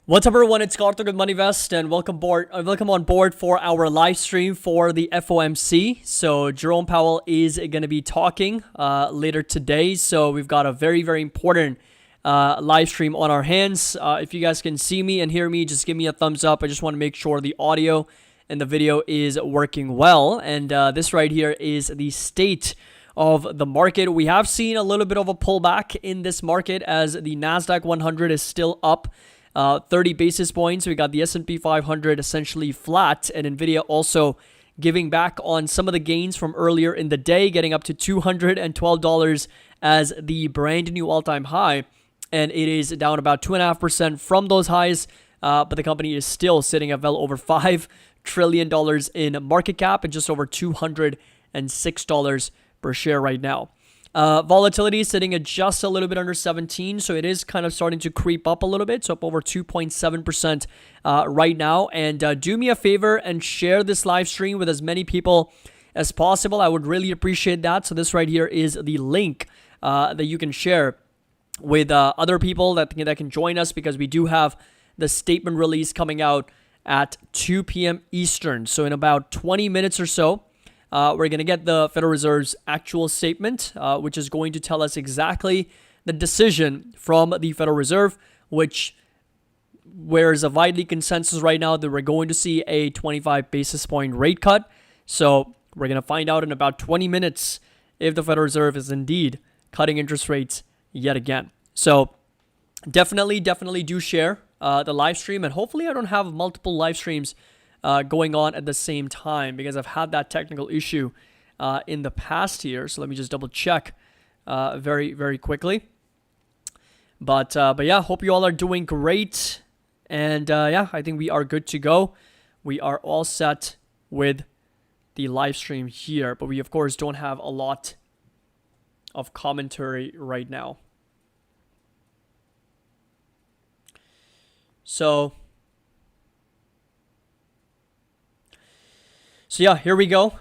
What's up, everyone? It's Karthik with MoneyVest, and welcome on board for our live stream for the FOMC. So Jerome Powell is going to be talking later today. So we've got a very, very important live stream on our hands. If you guys can see me and hear me, just give me a thumbs up. I just want to make sure the audio and the video is working well. And this right here is the state of the market. We have seen a little bit of a pullback in this market as the NASDAQ 100 is still up 30 basis points. We got the S&P 500 essentially flat, and Nvidia also giving back on some of the gains from earlier in the day, getting up to $212 as the brand new all-time high, and it is down about 2.5% from those highs, but the company is still sitting at well over $5 trillion in market cap and just over $206 per share right now. Volatility is sitting at just a little bit under 17, so it is kind of starting to creep up a little bit, so up over 2.7% right now. And do me a favor and share this live stream with as many people as possible. I would really appreciate that. So this right here is the link that you can share with other people that can join us, because we do have the statement release coming out at 2 p.m. Eastern. So in about 20 minutes or so, we're going to get the Federal Reserve's actual statement, which is going to tell us exactly the decision from the Federal Reserve, where is a widely consensus right now that we're going to see a 25 basis point rate cut. So we're going to find out in about 20 minutes if the Federal Reserve is indeed cutting interest rates yet again. So definitely do share the live stream, and hopefully I don't have multiple live streams going on at the same time, because I've had that technical issue in the past here. So let me just double check very, very quickly. But yeah, hope you all are doing great. And yeah, I think we are good to go. We are all set with the live stream here, but we of course don't have a lot of commentary right now. So yeah, here we go.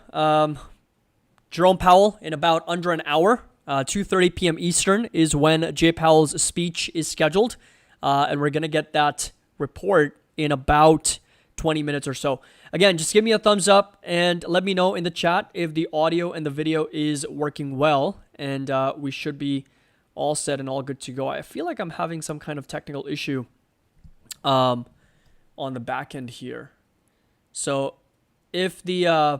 Jerome Powell in about under an hour, 2:30 p.m. Eastern is when Jay Powell's speech is scheduled. And we're going to get that report in about 20 minutes or so. Again, just give me a thumbs up and let me know in the chat if the audio and the video is working well. And we should be all set and all good to go. I feel like I'm having some kind of technical issue on the back end here. So if the, I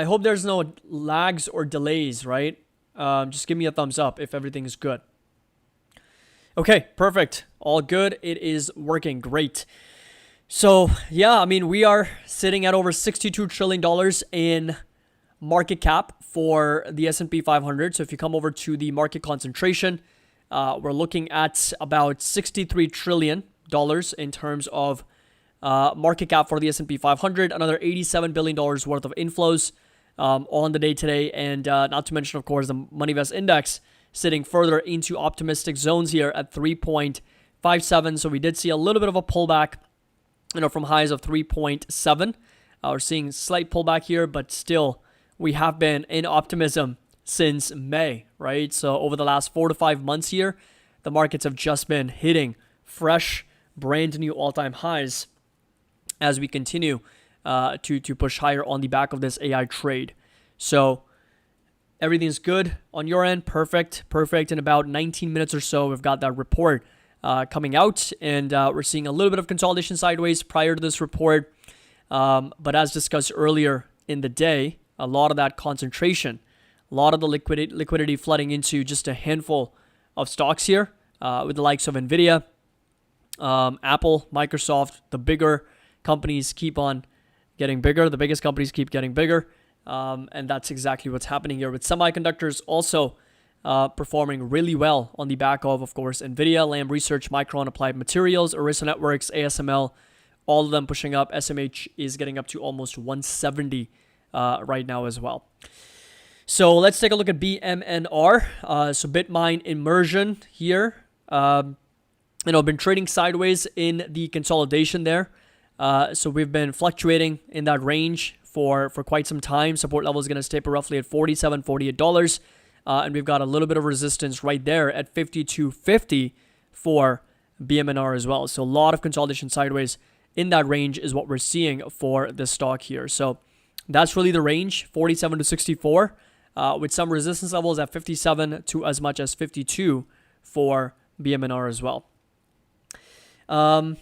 hope there's no lags or delays, right? Just give me a thumbs up if everything is good. Okay, perfect. All good. It is working great. So yeah, I mean, we are sitting at over $62 trillion in market cap for the S&P 500. So if you come over to the market concentration, we're looking at about $63 trillion in terms of market cap for the S&P 500, another $87 billion worth of inflows on the day today. And not to mention, of course, the MoneyVest index sitting further into optimistic zones here at 3.57. So we did see a little bit of a pullback, from highs of 3.7. We're seeing slight pullback here, but still we have been in optimism since May, right? So over the last 4 to 5 months here, the markets have just been hitting fresh, brand new all-time highs as we continue to push higher on the back of this AI trade. So everything's good on your end. Perfect. In about 19 minutes or so, we've got that report coming out, and we're seeing a little bit of consolidation sideways prior to this report. But as discussed earlier in the day, a lot of that concentration, a lot of the liquidity flooding into just a handful of stocks here, with the likes of Nvidia, Apple, Microsoft. The bigger companies keep on getting bigger. The biggest companies keep getting bigger. And that's exactly what's happening here, with semiconductors also performing really well on the back of course, Nvidia, Lam Research, Micron, Applied Materials, Arista Networks, ASML, all of them pushing up. SMH is getting up to almost 170 right now as well. So let's take a look at BMNR. So Bitmine immersion here. Been trading sideways in the consolidation there. So we've been fluctuating in that range for quite some time. Support level is going to stay roughly at $47, $48. And we've got a little bit of resistance right there at $52.50 for BMNR as well. So a lot of consolidation sideways in that range is what we're seeing for this stock here. So that's really the range, 47 to 64, with some resistance levels at 57 to as much as 52 for BMNR as well. Come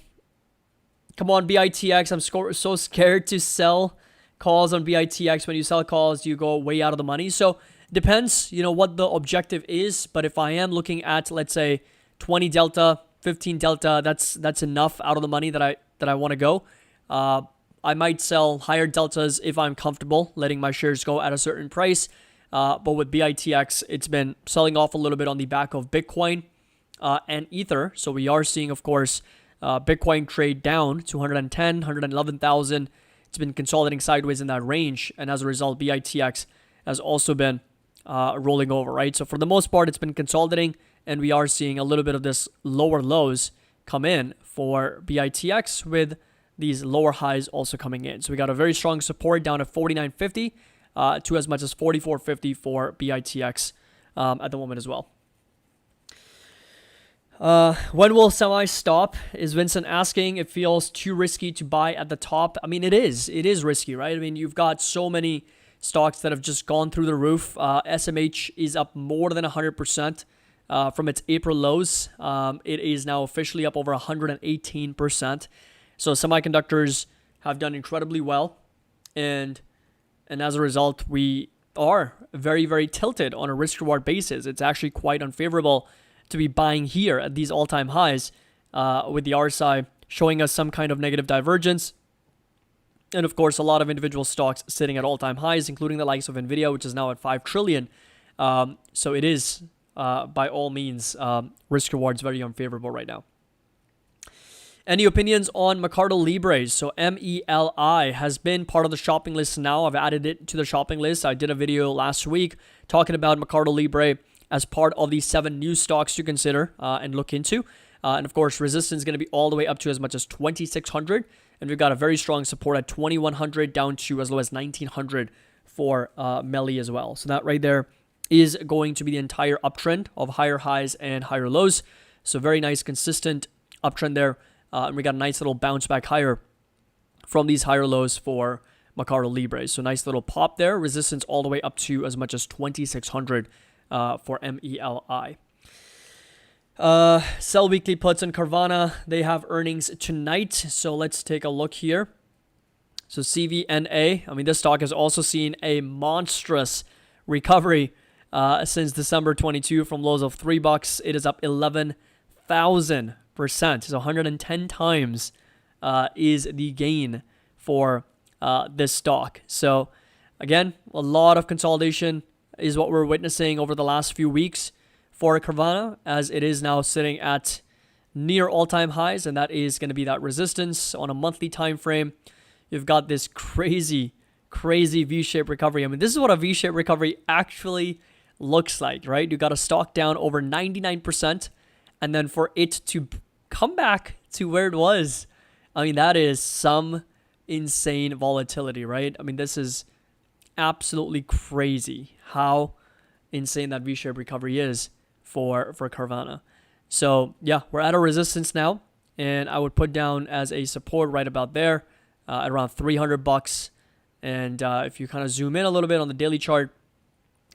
on, BITX. I'm so scared to sell calls on BITX. When you sell calls, you go way out of the money. So depends, what the objective is. But if I am looking at, let's say, 20 delta, 15 delta, that's enough out of the money that I want to go. I might sell higher deltas if I'm comfortable letting my shares go at a certain price. But with BITX, it's been selling off a little bit on the back of Bitcoin and Ether. So we are seeing, of course, Bitcoin trade down to 110, 111,000. It's been consolidating sideways in that range. And as a result, BITX has also been rolling over, right? So for the most part, it's been consolidating. And we are seeing a little bit of this lower lows come in for BITX with these lower highs also coming in. So we got a very strong support down at 49.50 to as much as 44.50 for BITX at the moment as well. When will semi stop? Is Vincent asking. It feels too risky to buy at the top. I mean, it is risky, right? I mean, you've got so many stocks that have just gone through the roof. SMH is up more than 100%. From its April lows. It is now officially up over 118%. So semiconductors have done incredibly well. And as a result, we are very, very tilted on a risk-reward basis. It's actually quite unfavorable to be buying here at these all-time highs with the RSI showing us some kind of negative divergence. And of course, a lot of individual stocks sitting at all-time highs, including the likes of NVIDIA, which is now at 5 trillion. So it is... by all means, risk rewards very unfavorable right now. Any opinions on Mercado Libre? So MELI has been part of the shopping list now. I've added it to the shopping list. I did a video last week talking about Mercado Libre as part of the 7 new stocks to consider and look into. And of course, resistance is going to be all the way up to as much as 2,600. And we've got a very strong support at 2,100 down to as low as 1,900 for MELI as well. So that right there is going to be the entire uptrend of higher highs and higher lows. So very nice, consistent uptrend there. And we got a nice little bounce back higher from these higher lows for Mercado Libre. So nice little pop there. Resistance all the way up to as much as 2,600 for MELI. Sell weekly puts in Carvana. They have earnings tonight. So let's take a look here. So CVNA, I mean, this stock has also seen a monstrous recovery since December 22 from lows of $3. It is up 11,000%. So 110 times is the gain for this stock. So again, a lot of consolidation is what we're witnessing over the last few weeks for Carvana, as it is now sitting at near all-time highs, and that is going to be that resistance on a monthly time frame. You've got this crazy V-shaped recovery. I mean, this is what a V-shaped recovery actually looks like, right? You got a stock down over 99%, and then for it to come back to where it was, I mean, that is some insane volatility, right? I mean, this is absolutely crazy how insane that V-shaped recovery is for Carvana. So yeah, we're at a resistance now, and I would put down as a support right about there at around $300. And if you kind of zoom in a little bit on the daily chart,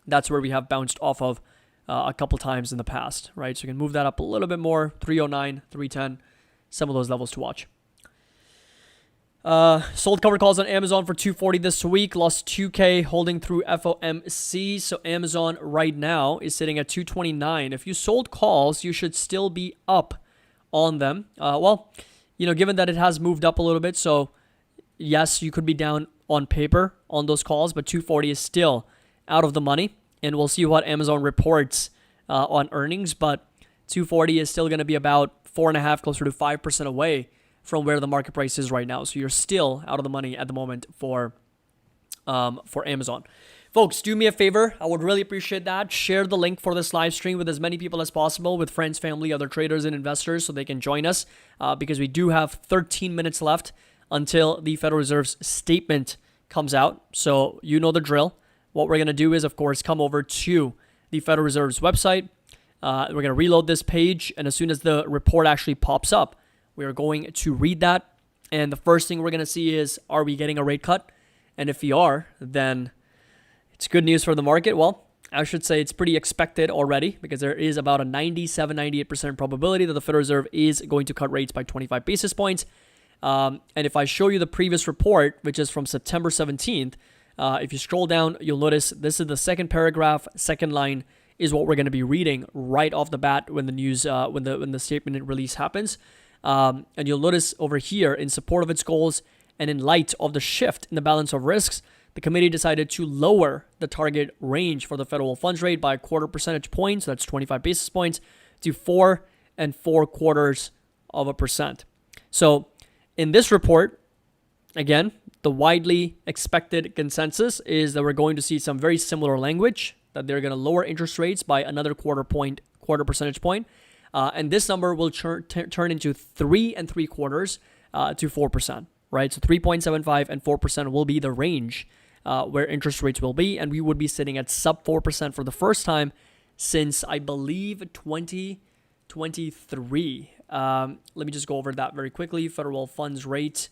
that's where we have bounced off of a couple times in the past, right? So you can move that up a little bit more, 309, 310, some of those levels to watch. Sold covered calls on Amazon for $240 this week, lost $2K holding through FOMC. So Amazon right now is sitting at $229. If you sold calls, you should still be up on them. Well, given that it has moved up a little bit, so yes, you could be down on paper on those calls, but $240 is still out of the money, and we'll see what Amazon reports on earnings, but $240 is still going to be about 4.5%, closer to 5% away from where the market price is right now. So you're still out of the money at the moment for Amazon. Folks, do me a favor. I would really appreciate that. Share the link for this live stream with as many people as possible, with friends, family, other traders, and investors, so they can join us because we do have 13 minutes left until the Federal Reserve's statement comes out. So you know the drill. What we're going to do is, of course, come over to the Federal Reserve's website. We're going to reload this page, and as soon as the report actually pops up, we are going to read that. And the first thing we're going to see is, are we getting a rate cut? And if we are, then it's good news for the market. Well, I should say it's pretty expected already, because there is about a 97-98% probability that the Federal Reserve is going to cut rates by 25 basis points. And if I show you the previous report, which is from September 17th, if you scroll down, you'll notice this is the second paragraph, second line is what we're going to be reading right off the bat when the news, when the statement release happens. And you'll notice over here, in support of its goals and in light of the shift in the balance of risks, the committee decided to lower the target range for the federal funds rate by a quarter percentage point, so that's 25 basis points, to 4 4/4%. So in this report, again, the widely expected consensus is that we're going to see some very similar language, that they're going to lower interest rates by another quarter percentage point. And this number will turn into 3 3/4 to 4%, right? So 3.75 and 4% will be the range where interest rates will be. And we would be sitting at sub 4% for the first time since, I believe, 2023. Let me just go over that very quickly. Federal funds rate,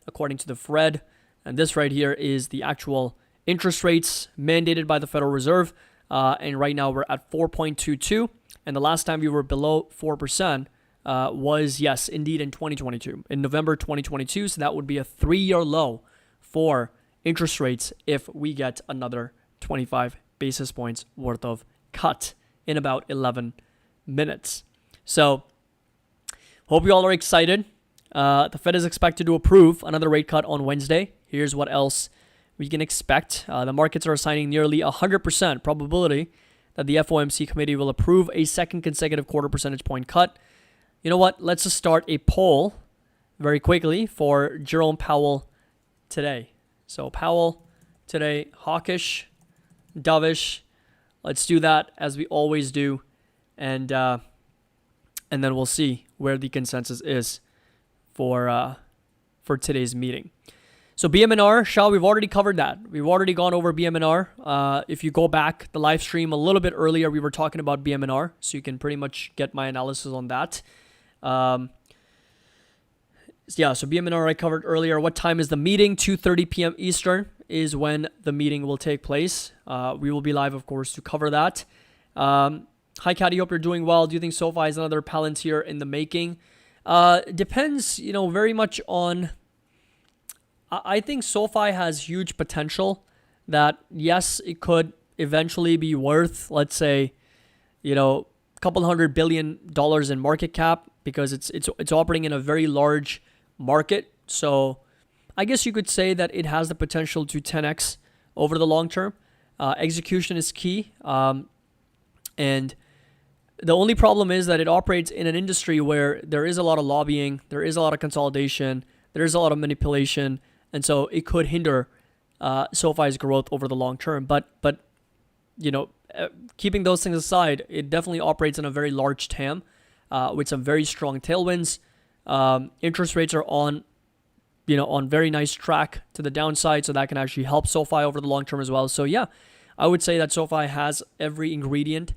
according to the Fed. And this right here is the actual interest rates mandated by the Federal Reserve. And right now we're at 4.22. And the last time we were below 4% was, yes, indeed, in 2022, in November 2022. So that would be a 3-year low for interest rates if we get another 25 basis points worth of cut in about 11 minutes. So hope you all are excited. The Fed is expected to approve another rate cut on Wednesday. Here's what else we can expect. The markets are assigning nearly 100% probability that the FOMC committee will approve a second consecutive quarter percentage point cut. You know what? Let's just start a poll very quickly for Jerome Powell today. So Powell today, hawkish, dovish. Let's do that as we always do, and then we'll see where the consensus is for today's meeting. So BM&R, Shah, we've already covered that. We've already gone over BM&R. If you go back the live stream a little bit earlier, we were talking about BM&R, so you can pretty much get my analysis on that. So BM&R I covered earlier. What time is the meeting? 2:30 p.m. Eastern is when the meeting will take place. We will be live, of course, to cover that. Hi, Caddy. Hope you're doing well. Do you think SoFi is another Palantir in the making? Depends, very much on... I think SoFi has huge potential that, yes, it could eventually be worth, let's say, a couple $100 billion in market cap, because it's operating in a very large market. So I guess you could say that it has the potential to 10x over the long term. Execution is key. And the only problem is that it operates in an industry where there is a lot of lobbying, there is a lot of consolidation, there is a lot of manipulation. And so it could hinder SoFi's growth over the long term. But keeping those things aside, it definitely operates in a very large TAM with some very strong tailwinds. Interest rates are on very nice track to the downside, so that can actually help SoFi over the long term as well. So yeah, I would say that SoFi has every ingredient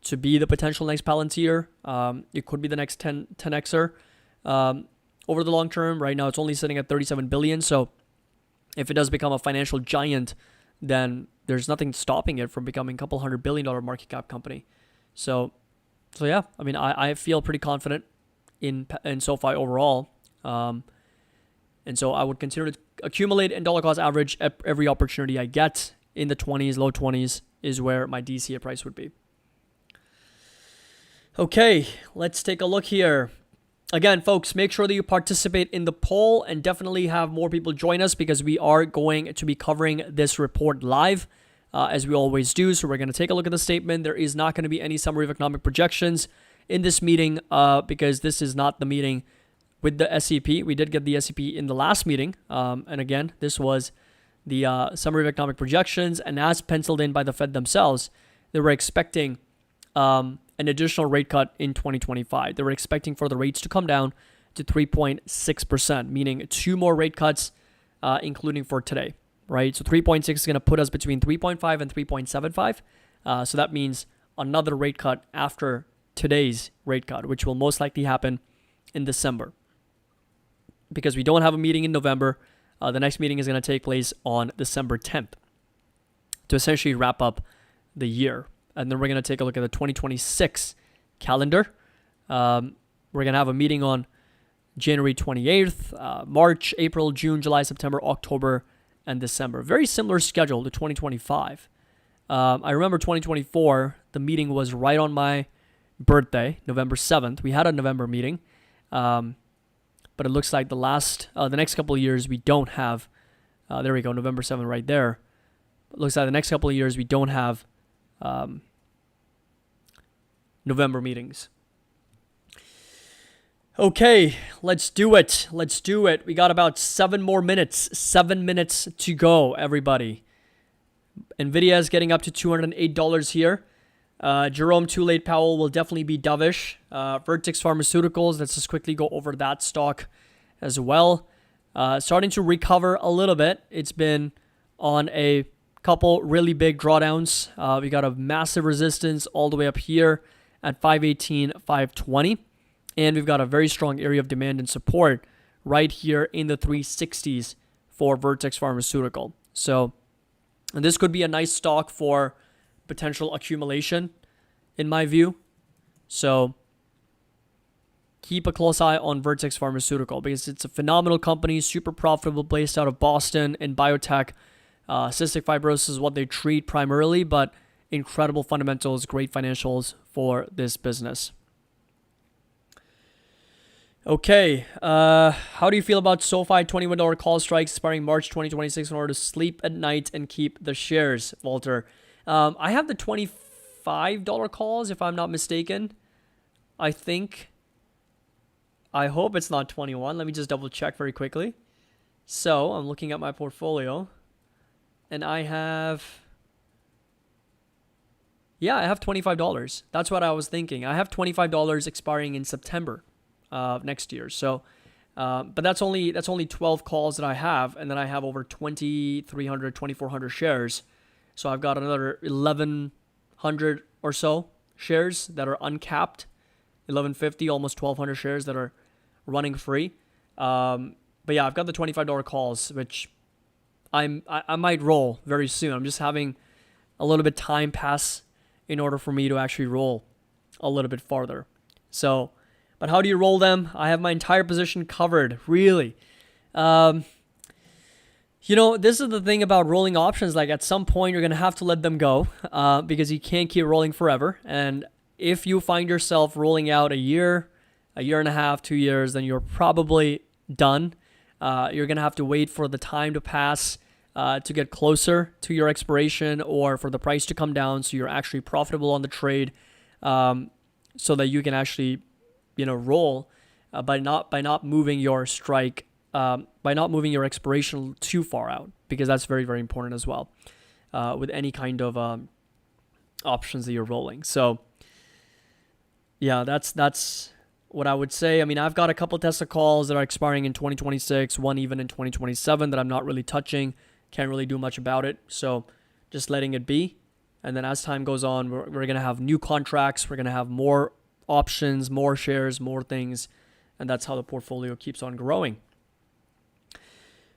to be the potential next Palantir. It could be the next 10xer over the long term. Right now, it's only sitting at $37 billion. So if it does become a financial giant, then there's nothing stopping it from becoming a couple $100 billion market cap company. So yeah, I feel pretty confident in SoFi overall. And so I would consider to accumulate and dollar cost average at every opportunity I get. In the 20s, low 20s is where my DCA price would be. Okay, let's take a look here. Again, folks, make sure that you participate in the poll and definitely have more people join us, because we are going to be covering this report live, as we always do. So we're going to take a look at the statement. There is not going to be any summary of economic projections in this meeting, because this is not the meeting with the SEP. We did get the SEP in the last meeting. And again, this was the summary of economic projections. And as penciled in by the Fed themselves, they were expecting an additional rate cut in 2025. They were expecting for the rates to come down to 3.6%, meaning 2 more rate cuts, including for today, right? So 3.6 is going to put us between 3.5 and 3.75. So that means another rate cut after today's rate cut, which will most likely happen in December. Because we don't have a meeting in November, the next meeting is going to take place on December 10th to essentially wrap up the year. And then we're going to take a look at the 2026 calendar. We're going to have a meeting on January 28th, March, April, June, July, September, October, and December. Very similar schedule to 2025. I remember 2024, the meeting was right on my birthday, November 7th. We had a November meeting. But it looks like the next couple of years we don't have, there we go, November 7th right there. It looks like the next couple of years we don't have November meetings. Okay, let's do it. We got about 7 more minutes. 7 minutes to go, everybody. Nvidia is getting up to $208 here. Jerome too late Powell will definitely be dovish. Vertex Pharmaceuticals, let's just quickly go over that stock as well. Starting to recover a little bit. It's been on a couple really big drawdowns. We got a massive resistance all the way up here at 518, 520. And we've got a very strong area of demand and support right here in the 360s for Vertex Pharmaceutical. So and this could be a nice stock for potential accumulation, in my view. So keep a close eye on Vertex Pharmaceutical because it's a phenomenal company, super profitable, based out of Boston in biotech. Cystic fibrosis is what they treat primarily, but incredible fundamentals, great financials for this business. Okay, how do you feel about SoFi $21 call strikes expiring March 2026 in order to sleep at night and keep the shares, Walter? I have the $25 calls, if I'm not mistaken. I hope it's not 21. Let me just double check very quickly. So I'm looking at my portfolio and I have $25. That's what I was thinking. I have $25 expiring in September of next year. So, but that's only 12 calls that I have. And then I have over 2,300, 2,400 shares. So I've got another 1,100 or so shares that are uncapped, 1,150, almost 1,200 shares that are running free. But yeah, I've got the $25 calls, which I might roll very soon. I'm just having a little bit time pass in order for me to actually roll a little bit farther. So, but how do you roll them? I have my entire position covered, really. This is the thing about rolling options. Like at some point, you're going to have to let them go because you can't keep rolling forever. And if you find yourself rolling out a year and a half, 2 years, then you're probably done. You're going to have to wait for the time to pass to get closer to your expiration or for the price to come down so you're actually profitable on the trade so that you can actually, roll by not moving your strike, by not moving your expiration too far out, because that's very, very important as well with any kind of options that you're rolling. So yeah, that's what I would say. I mean, I've got a couple Tesla calls that are expiring in 2026, one even in 2027 that I'm not really touching. Can't really do much about it. So just letting it be. And then as time goes on, we're going to have new contracts. We're going to have more options, more shares, more things. And that's how the portfolio keeps on growing.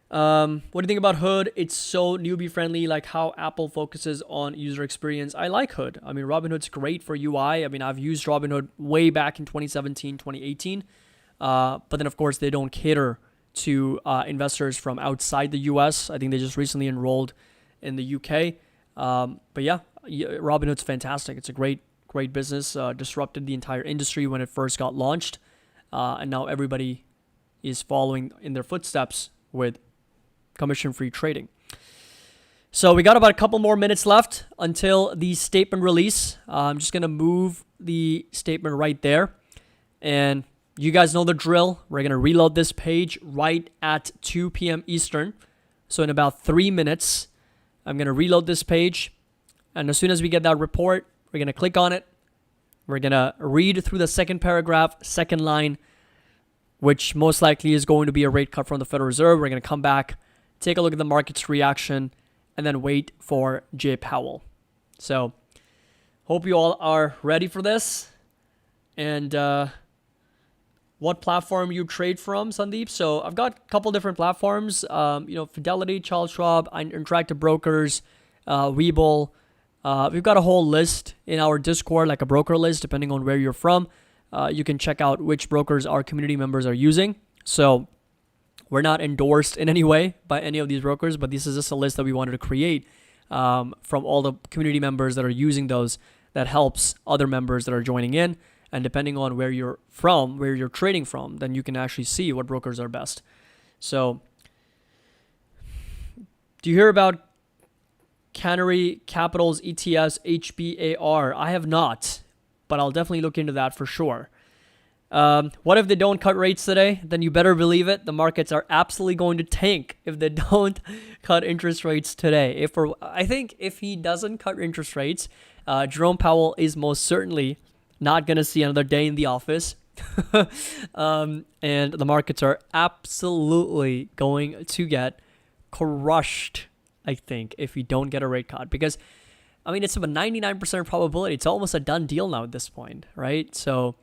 What do you think about Hood? It's so newbie friendly, like how Apple focuses on user experience. I like Hood. I mean, Robinhood's great for UI. I mean, I've used Robinhood way back in 2017, 2018. But then, of course, they don't cater to investors from outside the US. I think they just recently enrolled in the UK. But yeah, Robinhood's fantastic. It's a great business. Disrupted the entire industry when it first got launched. And now everybody is following in their footsteps with commission-free trading. So we got about a couple more minutes left until the statement release. I'm just going to move the statement right there. And you guys know the drill. We're going to reload this page right at 2 p.m. Eastern. So in about 3 minutes, I'm going to reload this page. And as soon as we get that report, we're going to click on it. We're going to read through the second paragraph, second line, which most likely is going to be a rate cut from the Federal Reserve. We're going to come back, take a look at the market's reaction, and then wait for Jay Powell. So hope you all are ready for this. And what platform you trade from, Sandeep? So I've got a couple different platforms. Fidelity, Charles Schwab, Interactive Brokers, Webull. We've got a whole list in our Discord, like a broker list, depending on where you're from. You can check out which brokers our community members are using. So we're not endorsed in any way by any of these brokers, but this is just a list that we wanted to create from all the community members that are using those. That helps other members that are joining in. And depending on where you're from, where you're trading from, then you can actually see what brokers are best. So do you hear about Canary Capital's ETFs HBAR? I have not, but I'll definitely look into that for sure. What if they don't cut rates today? Then you better believe it. The markets are absolutely going to tank if they don't cut interest rates today. I think if he doesn't cut interest rates, Jerome Powell is most certainly not going to see another day in the office. And the markets are absolutely going to get crushed, I think, if you don't get a rate cut. Because, it's a 99% probability. It's almost a done deal now at this point, right? So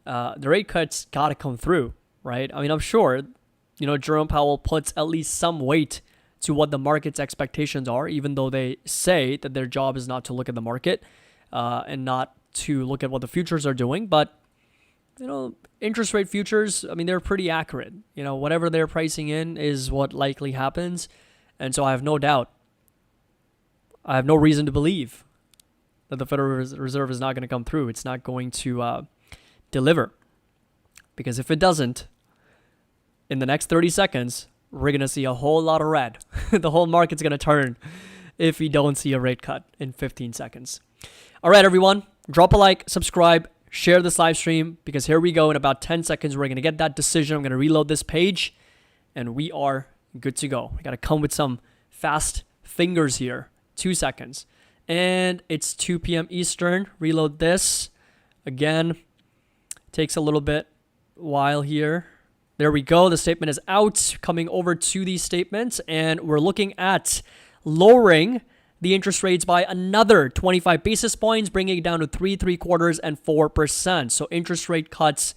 the rate cuts got to come through, right? I'm sure, Jerome Powell puts at least some weight to what the market's expectations are, even though they say that their job is not to look at the market and not to look at what the futures are doing. But, interest rate futures, they're pretty accurate. Whatever they're pricing in is what likely happens. And so I have no doubt, I have no reason to believe that the Federal Reserve is not going to come through. It's not going to deliver. Because if it doesn't, in the next 30 seconds, we're going to see a whole lot of red. The whole market's going to turn if we don't see a rate cut in 15 seconds. All right, everyone, drop a like, subscribe, share this live stream, because here we go. In about 10 seconds, we're going to get that decision. I'm going to reload this page, and we are good to go. We got to come with some fast fingers here. 2 seconds. And it's 2 p.m. Eastern. Reload this. Again, takes a little bit while here. There we go. The statement is out. Coming over to these statements, and we're looking at lowering the interest rates by another 25 basis points, bringing it down to 3.75% and 4%. So interest rate cuts,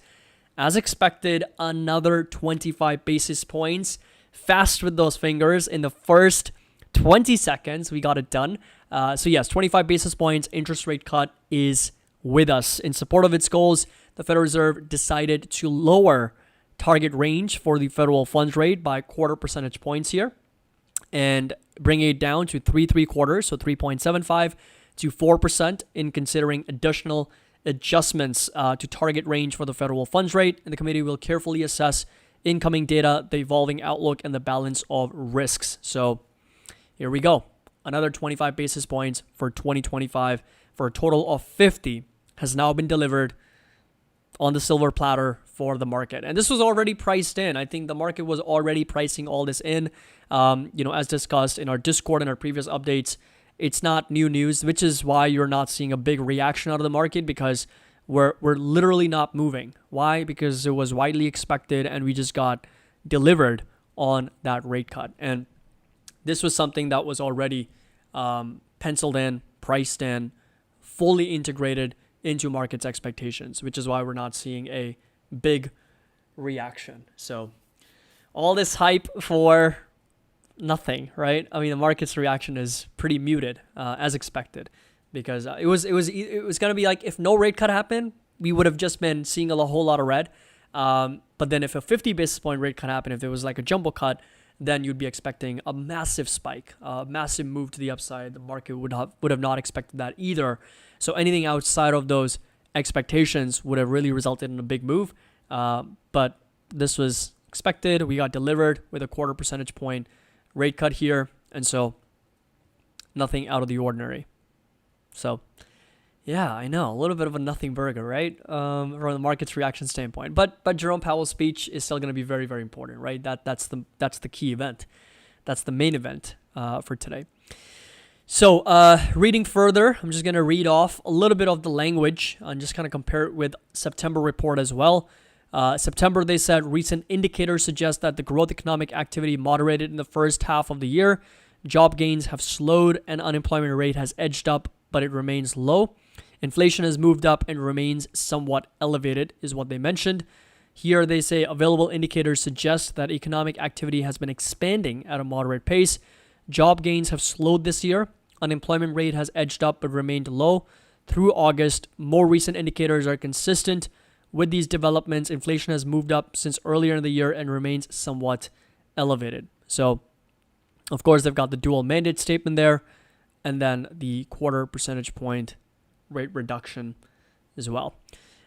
as expected, another 25 basis points. Fast with those fingers. In the first 20 seconds, we got it done. So yes, 25 basis points, interest rate cut is with us. In support of its goals, the Federal Reserve decided to lower target range for the federal funds rate by 0.25 percentage points here and bring it down to 3.75%, so 3.75 to 4% in considering additional adjustments to target range for the federal funds rate. And the committee will carefully assess incoming data, the evolving outlook, and the balance of risks. So here we go. Another 25 basis points for 2025 for a total of 50 has now been delivered on the silver platter for the market. And this was already priced in. I think the market was already pricing all this in. As discussed in our Discord and our previous updates, it's not new news, which is why you're not seeing a big reaction out of the market, because we're literally not moving. Why? Because it was widely expected and we just got delivered on that rate cut. And this was something that was already penciled in, priced in, fully integrated into market's expectations, which is why we're not seeing a big reaction. So all this hype for nothing, right? The market's reaction is pretty muted, as expected, because it was going to be like, if no rate cut happened, we would have just been seeing a whole lot of red. But then if a 50 basis point rate cut happened, if there was like a jumbo cut, then you'd be expecting a massive spike, a massive move to the upside. The market would have not expected that either. So anything outside of those expectations would have really resulted in a big move. But this was expected. We got delivered with a 0.25 percentage point rate cut here. And so nothing out of the ordinary. So yeah, I know, a little bit of a nothing burger, right? From the market's reaction standpoint. But Jerome Powell's speech is still going to be very, very important, right? That's the key event. That's the main event for today. So reading further, I'm just going to read off a little bit of the language and just kind of compare it with September report as well. September, they said, recent indicators suggest that the growth economic activity moderated in the first half of the year. Job gains have slowed and unemployment rate has edged up, but it remains low. Inflation has moved up and remains somewhat elevated, is what they mentioned. Here they say available indicators suggest that economic activity has been expanding at a moderate pace. Job gains have slowed this year. Unemployment rate has edged up but remained low through August. More recent indicators are consistent with these developments. Inflation has moved up since earlier in the year and remains somewhat elevated. So, of course, they've got the dual mandate statement there, and then the quarter percentage point rate reduction as well.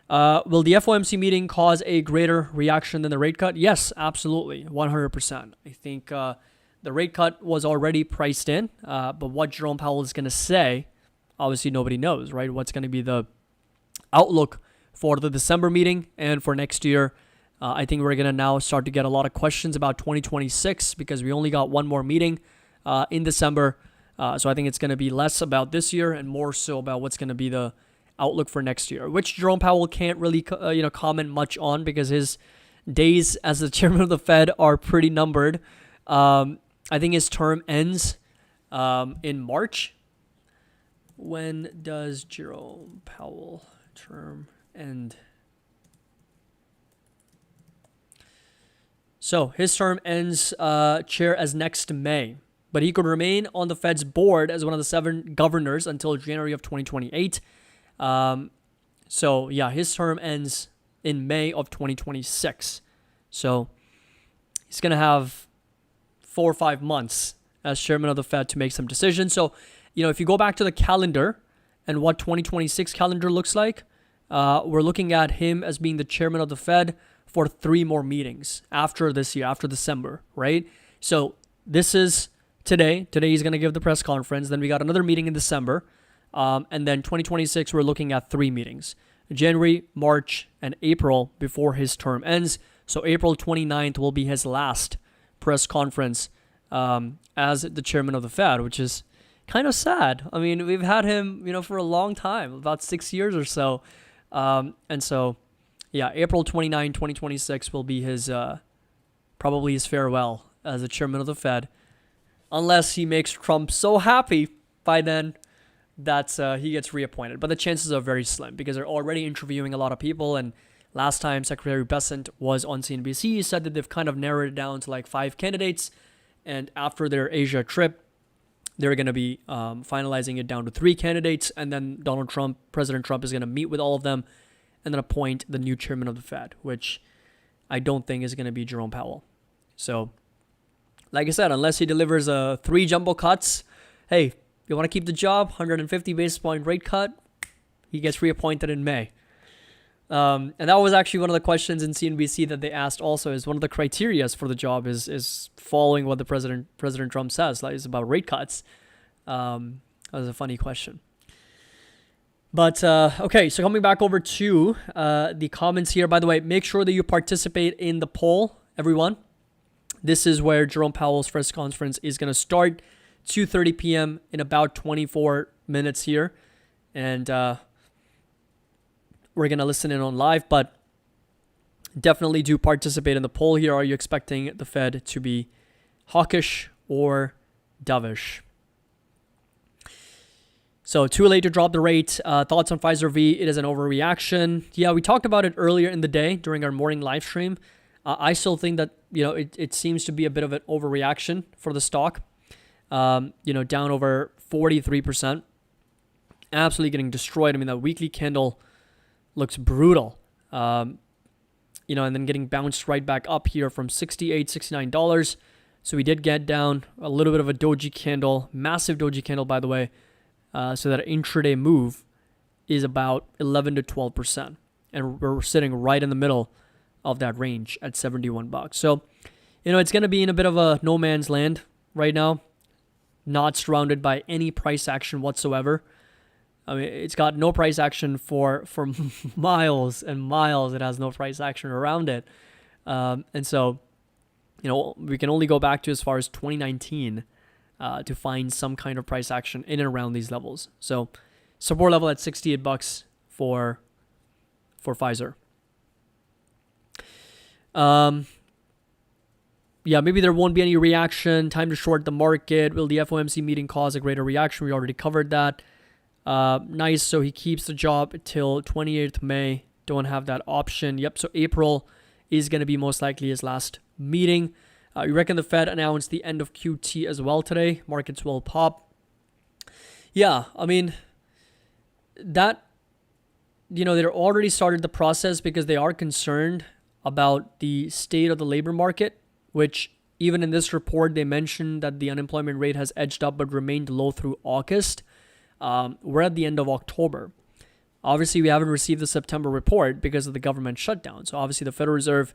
Will the FOMC meeting cause a greater reaction than the rate cut? Yes, absolutely, 100%. I think the rate cut was already priced in, but what Jerome Powell is going to say, obviously nobody knows, right? What's going to be the outlook for the December meeting and for next year? I think we're going to now start to get a lot of questions about 2026 because we only got one more meeting in December. So I think it's going to be less about this year and more so about what's going to be the outlook for next year, which Jerome Powell can't really comment much on because his days as the chairman of the Fed are pretty numbered. I think his term ends in March. When does Jerome Powell term end? So his term ends chair as next May, but he could remain on the Fed's board as one of the 7 governors until January of 2028. So yeah, his term ends in May of 2026. So he's going to have 4 or 5 months as chairman of the Fed to make some decisions. So, if you go back to the calendar and what 2026 calendar looks like, we're looking at him as being the chairman of the Fed for 3 more meetings after this year, after December, right? So this is today. Today he's going to give the press conference. Then we got another meeting in December. And then 2026, we're looking at 3 meetings, January, March, and April before his term ends. So April 29th will be his last press conference as the chairman of the Fed, which is kind of sad. I mean, we've had him, for a long time, about 6 years or so. And so, yeah, April 29, 2026 will be his, probably his farewell as the chairman of the Fed, unless he makes Trump so happy by then that he gets reappointed. But the chances are very slim because they're already interviewing a lot of people. And last time Secretary Bessent was on CNBC, he said that they've kind of narrowed it down to like 5 candidates. And after their Asia trip, they're going to be finalizing it down to 3 candidates. And then President Trump is going to meet with all of them and then appoint the new chairman of the Fed, which I don't think is going to be Jerome Powell. So, like I said, unless he delivers 3 jumbo cuts, hey, you want to keep the job, 150 basis point rate cut, he gets reappointed in May. And that was actually one of the questions in CNBC that they asked also, is one of the criteria for the job is following what the President Trump says, like it's about rate cuts. That was a funny question. But, okay, so coming back over to the comments here, by the way, make sure that you participate in the poll, everyone. This is where Jerome Powell's press conference is going to start, 2:30 p.m. in about 24 minutes here. And we're going to listen in on live, but definitely do participate in the poll here. Are you expecting the Fed to be hawkish or dovish? So too late to drop the rate. Thoughts on Pfizer V? It is an overreaction. Yeah, we talked about it earlier in the day during our morning live stream. I still think that, it seems to be a bit of an overreaction for the stock. Down over 43%. Absolutely getting destroyed. I mean, that weekly candle looks brutal. And then getting bounced right back up here from $68, $69. So we did get down a little bit of a doji candle, massive doji candle, by the way. So that intraday move is about 11 to 12%. And we're sitting right in the middle of that range at $71. So, it's going to be in a bit of a no man's land right now, not surrounded by any price action whatsoever. I mean, it's got no price action for miles and miles. It has no price action around it. And so, we can only go back to as far as 2019 to find some kind of price action in and around these levels. So support level at $68 for Pfizer. Maybe there won't be any reaction. Time to short the market. Will the FOMC meeting cause a greater reaction? We already covered that. Nice. So he keeps the job till 28th May. Don't have that option. Yep. So April is going to be most likely his last meeting. You reckon the Fed announced the end of QT as well today? Markets will pop. Yeah, I mean, that, they already started the process because they are concerned about the state of the labor market, which even in this report, they mentioned that the unemployment rate has edged up but remained low through August. We're at the end of October. Obviously, we haven't received the September report because of the government shutdown. So obviously, the Federal Reserve,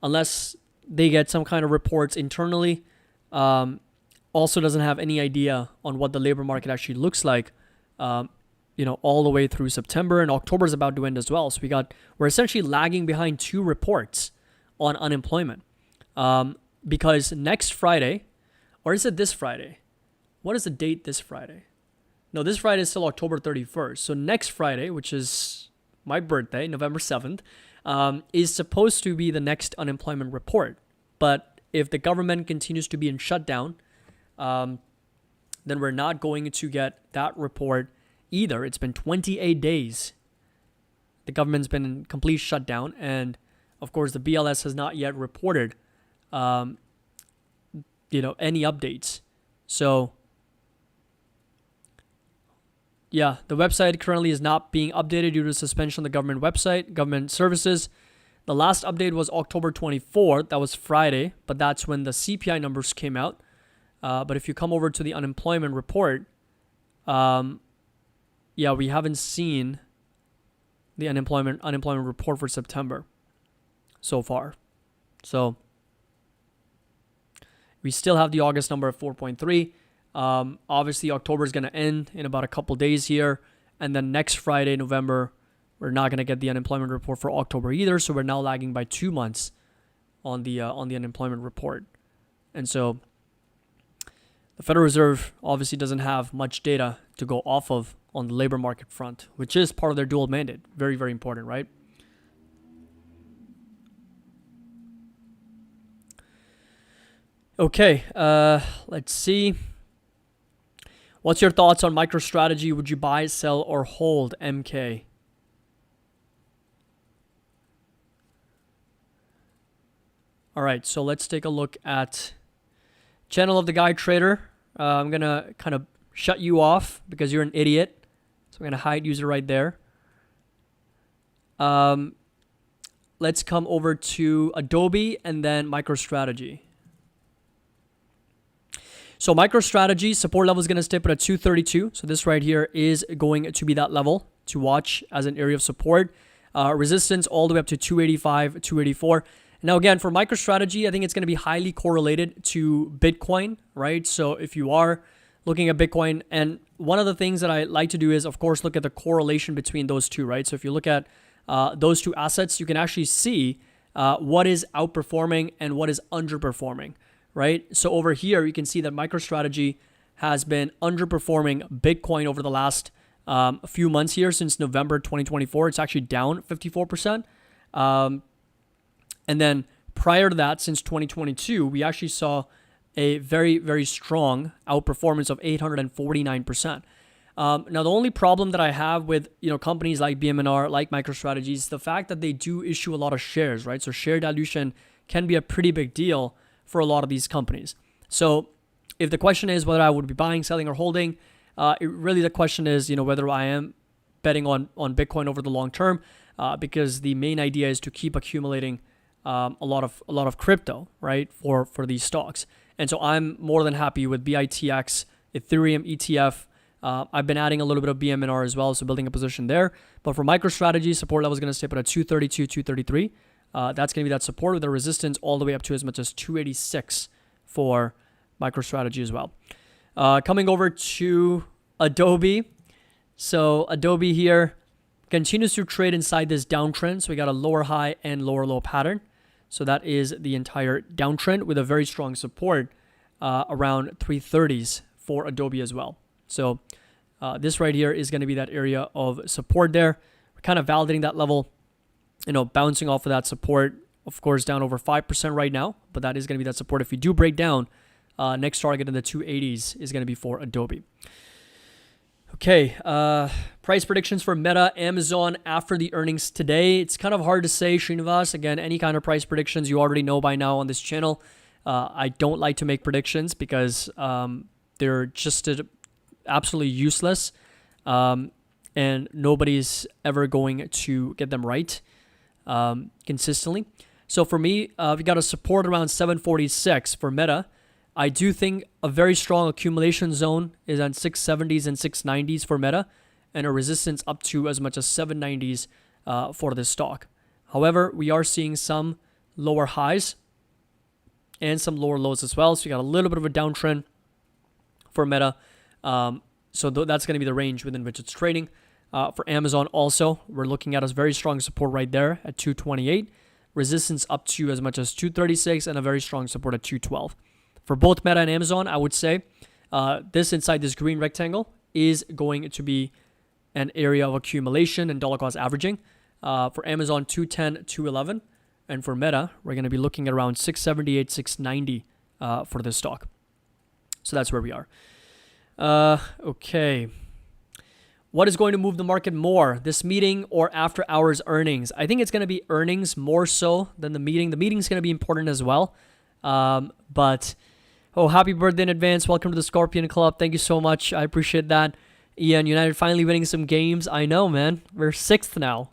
unless they get some kind of reports internally, also doesn't have any idea on what the labor market actually looks like, all the way through September, and October is about to end as well. So we're essentially lagging behind 2 reports on unemployment. Because next Friday, or is it this Friday? What is the date this Friday? No, this Friday is still October 31st. So next Friday, which is my birthday, November 7th, is supposed to be the next unemployment report. But if the government continues to be in shutdown, then we're not going to get that report either. It's been 28 days. The government's been in complete shutdown. And of course, the BLS has not yet reported any updates. So yeah, the website currently is not being updated due to suspension of the government website, government services. The last update was October 24th. That was Friday, but that's when the CPI numbers came out. But if you come over to the unemployment report, we haven't seen the unemployment report for September so far. So we still have the August number of 4.3. Obviously, October is going to end in about a couple days here. And then next Friday, November, we're not going to get the unemployment report for October either. So we're now lagging by 2 months on the unemployment report. And so the Federal Reserve obviously doesn't have much data to go off of on the labor market front, which is part of their dual mandate. Very, very important, right? Okay, let's see. What's your thoughts on MicroStrategy? Would you buy, sell, or hold MK? All right, so let's take a look at channel of the guy trader. I'm going to kind of shut you off because you're an idiot. So I'm going to hide user right there. Let's come over to Adobe and then MicroStrategy. So MicroStrategy support level is going to stay put at 232. So this right here is going to be that level to watch as an area of support. Resistance all the way up to 285, 284. Now again, for MicroStrategy, I think it's going to be highly correlated to Bitcoin, right? So if you are looking at Bitcoin, and one of the things that I like to do is, of course, look at the correlation between those two, right? So if you look at those two assets, you can actually see what is outperforming and what is underperforming. Right? So over here, you can see that MicroStrategy has been underperforming Bitcoin over the last few months here since November 2024. It's actually down 54%. And then prior to that, since 2022, we actually saw a very, very strong outperformance of 849%. Now, the only problem that I have with companies like BMNR, like MicroStrategy, is the fact that they do issue a lot of shares, right? So share dilution can be a pretty big deal for a lot of these companies. So if the question is whether I would be buying, selling, or holding, really the question is, whether I am betting on Bitcoin over the long term, because the main idea is to keep accumulating a lot of crypto, right, for these stocks. And so I'm more than happy with BITX, Ethereum ETF. I've been adding a little bit of BMNR as well, so building a position there. But for MicroStrategy, support level is going to stay put at 232, 233. That's going to be that support with the resistance all the way up to as much as 286 for MicroStrategy as well. Coming over to Adobe. So Adobe here continues to trade inside this downtrend. So we got a lower high and lower low pattern. So that is the entire downtrend with a very strong support around 330s for Adobe as well. So this right here is going to be that area of support there. We're kind of validating that level. Bouncing off of that support, of course, down over 5% right now, but that is going to be that support. If you do break down, next target in the 280s is going to be for Adobe. Okay, price predictions for Meta, Amazon after the earnings today. It's kind of hard to say, Srinivas. Again, any kind of price predictions you already know by now on this channel. I don't like to make predictions because they're just absolutely useless, and nobody's ever going to get them right consistently. So for me, we got a support around 746 for Meta. I do think a very strong accumulation zone is on 670s and 690s for Meta, and a resistance up to as much as 790s for this stock. However, we are seeing some lower highs and some lower lows as well. So you got a little bit of a downtrend for Meta. So that's going to be the range within which it's trading. For Amazon also, we're looking at a very strong support right there at 228. Resistance up to as much as 236 and a very strong support at 212. For both Meta and Amazon, I would say this inside this green rectangle is going to be an area of accumulation and dollar cost averaging. For Amazon, 210, 211. And for Meta, we're going to be looking at around 678, 690 for this stock. So that's where we are. Okay. What is going to move the market more, this meeting or after hours earnings? I think it's going to be earnings more so than the meeting. The meeting is going to be important as well. But happy birthday in advance. Welcome to the Scorpion Club. Thank you so much. I appreciate that. Ian, United finally winning some games. I know, man. We're 6th now.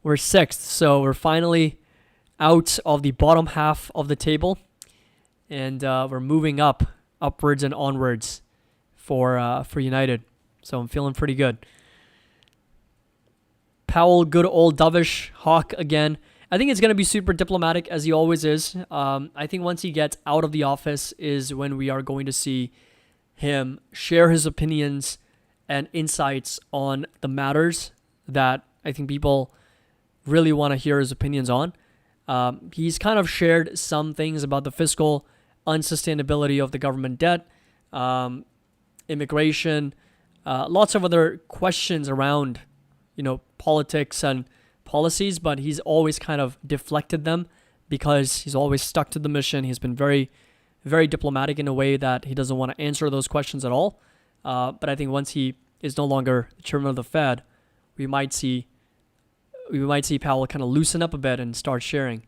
We're 6th. So we're finally out of the bottom half of the table. And we're moving upwards and onwards for United. So I'm feeling pretty good. Powell, good old dovish hawk again. I think it's going to be super diplomatic as he always is. I think once he gets out of the office is when we are going to see him share his opinions and insights on the matters that I think people really want to hear his opinions on. He's kind of shared some things about the fiscal unsustainability of the government debt, immigration, lots of other questions around, politics and policies, but he's always kind of deflected them because he's always stuck to the mission. He's been very, very diplomatic in a way that he doesn't want to answer those questions at all. But I think once he is no longer the chairman of the Fed, we might see Powell kind of loosen up a bit and start sharing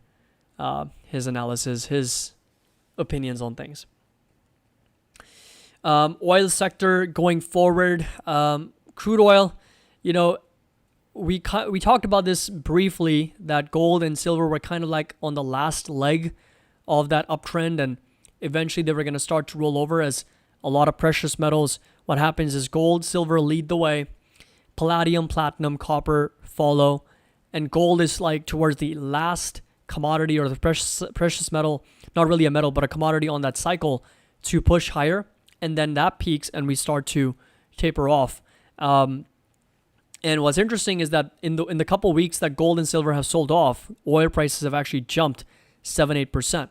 his analysis, his opinions on things. Oil sector going forward, crude oil, we talked about this briefly, that gold and silver were kind of like on the last leg of that uptrend, and eventually they were going to start to roll over as a lot of precious metals. What happens is gold, silver lead the way, palladium, platinum, copper follow, and gold is like towards the last commodity or the precious metal, not really a metal, but a commodity on that cycle to push higher. And then that peaks and we start to taper off. And what's interesting is that in the couple weeks that gold and silver have sold off, oil prices have actually jumped 7-8%.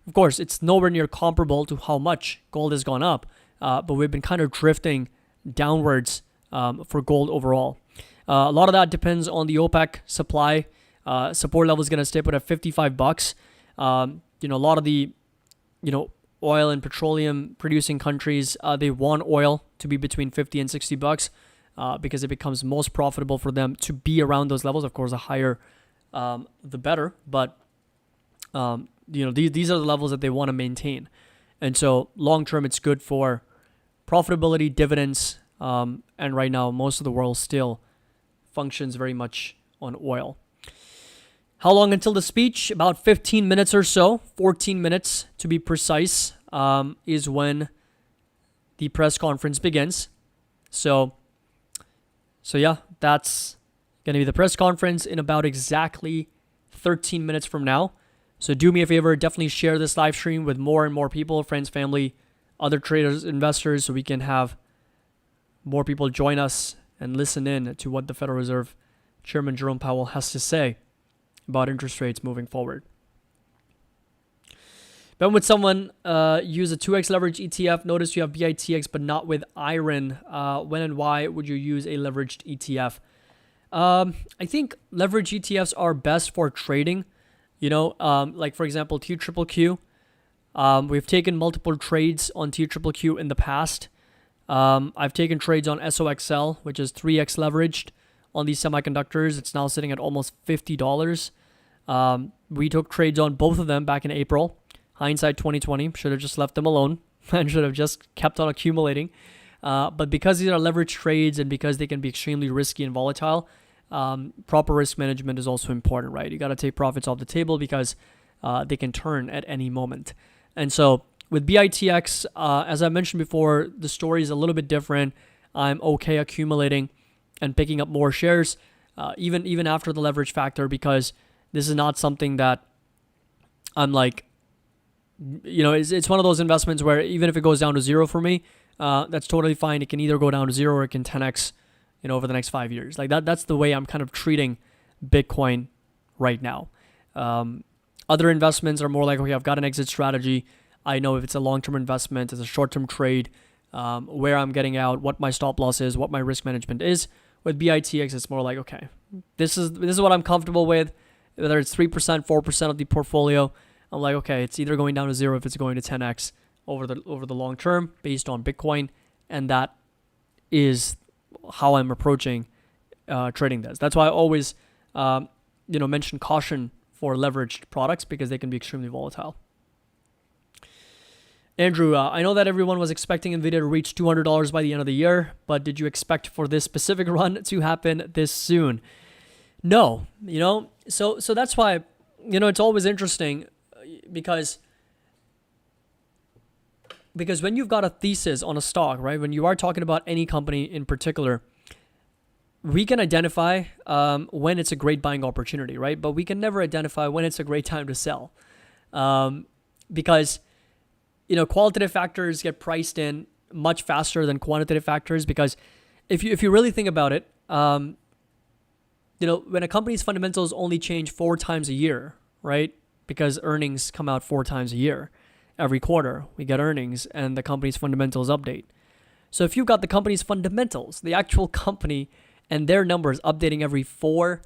Of course, it's nowhere near comparable to how much gold has gone up, but we've been kind of drifting downwards for gold overall. A lot of that depends on the OPEC supply. Support level is going to stay put at $55. A lot of the, oil and petroleum producing countries, they want oil to be between $50 and $60 because it becomes most profitable for them to be around those levels. Of course, the higher, the better. But these are the levels that they want to maintain, and so long term, it's good for profitability, dividends, and right now, most of the world still functions very much on oil. How long until the speech? About 15 minutes or so, 14 minutes to be precise, is when the press conference begins. So yeah, that's going to be the press conference in about exactly 13 minutes from now. So do me a favor, definitely share this live stream with more and more people, friends, family, other traders, investors, so we can have more people join us and listen in to what the Federal Reserve Chairman Jerome Powell has to say about interest rates moving forward. When would someone use a 2x leverage ETF? Notice you have BITX, but not with iron. When and why would you use a leveraged ETF? I think leverage ETFs are best for trading. Like for example, TQQQ. We've taken multiple trades on TQQQ in the past. I've taken trades on SOXL, which is 3x leveraged on these semiconductors. It's now sitting at almost $50. We took trades on both of them back in April. Hindsight 2020, should have just left them alone and should have just kept on accumulating. But because these are leveraged trades and because they can be extremely risky and volatile, proper risk management is also important, right? You got to take profits off the table because they can turn at any moment. And so with BITX, as I mentioned before, the story is a little bit different. I'm okay accumulating and picking up more shares, even after the leverage factor, because this is not something that I'm like, it's one of those investments where even if it goes down to zero for me, that's totally fine. It can either go down to zero or it can 10x, over the next 5 years. Like that's the way I'm kind of treating Bitcoin right now. Other investments are more like, okay, I've got an exit strategy. I know if it's a long-term investment, it's a short-term trade, where I'm getting out, what my stop loss is, what my risk management is. With BITX, it's more like, okay, this is what I'm comfortable with. Whether it's 3%, 4% of the portfolio, I'm like, okay, it's either going down to zero if it's going to 10x over the long term based on Bitcoin, and that is how I'm approaching trading this. That's why I always mention caution for leveraged products because they can be extremely volatile. Andrew, I know that everyone was expecting NVIDIA to reach $200 by the end of the year, but did you expect for this specific run to happen this soon? No, so that's why, it's always interesting because when you've got a thesis on a stock, right, when you are talking about any company in particular, we can identify when it's a great buying opportunity, right? But we can never identify when it's a great time to sell because qualitative factors get priced in much faster than quantitative factors because if you really think about it, when a company's fundamentals only change 4 times a year, right? Because earnings come out 4 times a year. Every quarter, we get earnings and the company's fundamentals update. So if you've got the company's fundamentals, the actual company and their numbers updating every 4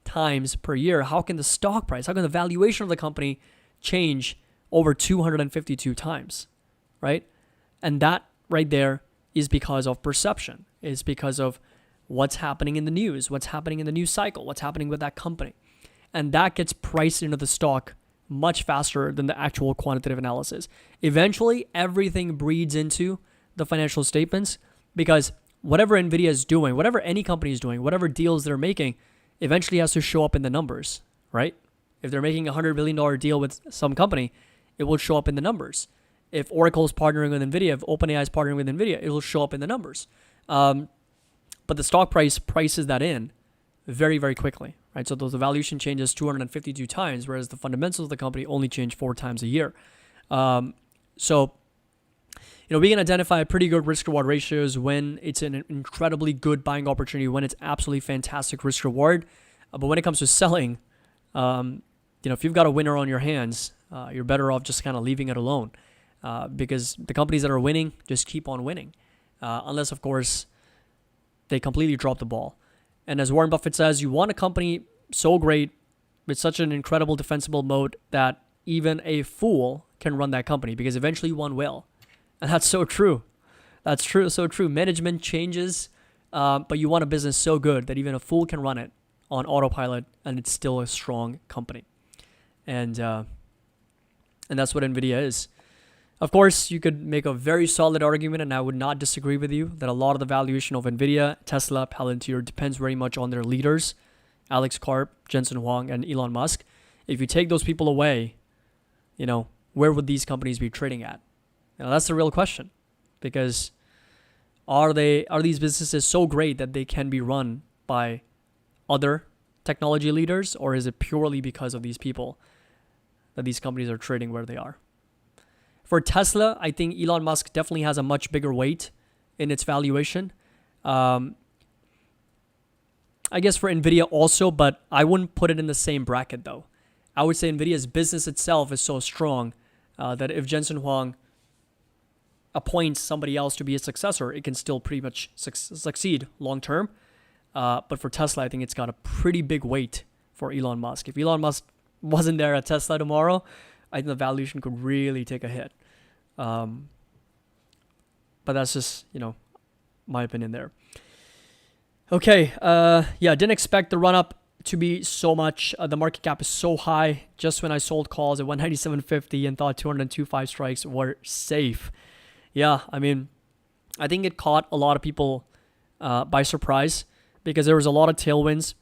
times per year, how can the stock price, how can the valuation of the company change over 252 times, right? And that right there is because of perception. It's because of what's happening in the news, what's happening in the news cycle, what's happening with that company. And that gets priced into the stock much faster than the actual quantitative analysis. Eventually, everything breeds into the financial statements because whatever NVIDIA is doing, whatever any company is doing, whatever deals they're making, eventually has to show up in the numbers, right? If they're making a $100 billion deal with some company, it will show up in the numbers. If Oracle's partnering with NVIDIA, if OpenAI is partnering with NVIDIA, it will show up in the numbers. But the stock price prices that in very, very quickly, right? So the valuation changes 252 times, whereas the fundamentals of the company only change 4 times a year. So we can identify pretty good risk-reward ratios when it's an incredibly good buying opportunity, when it's absolutely fantastic risk-reward. But when it comes to selling, if you've got a winner on your hands, you're better off just kind of leaving it alone because the companies that are winning just keep on winning, unless, of course, they completely drop the ball. And as Warren Buffett says, you want a company so great with such an incredible defensible moat that even a fool can run that company because eventually one will. And that's so true. That's true. So true. Management changes, but you want a business so good that even a fool can run it on autopilot and it's still a strong company. And that's what NVIDIA is. Of course, you could make a very solid argument, and I would not disagree with you, that a lot of the valuation of NVIDIA, Tesla, Palantir depends very much on their leaders, Alex Karp, Jensen Huang, and Elon Musk. If you take those people away, where would these companies be trading at? That's the real question, because are these businesses so great that they can be run by other technology leaders, or is it purely because of these people that these companies are trading where they are? For Tesla, I think Elon Musk definitely has a much bigger weight in its valuation. I guess for NVIDIA also, but I wouldn't put it in the same bracket though. I would say NVIDIA's business itself is so strong that if Jensen Huang appoints somebody else to be a successor, it can still pretty much succeed long term. But for Tesla, I think it's got a pretty big weight for Elon Musk. If Elon Musk wasn't there at Tesla tomorrow, I think the valuation could really take a hit. But that's just, my opinion there. Okay, yeah, didn't expect the run up to be so much. The market cap is so high. Just when I sold calls at 197.50 and thought 202.5 strikes were safe. Yeah, I mean, I think it caught a lot of people by surprise because there was a lot of tailwinds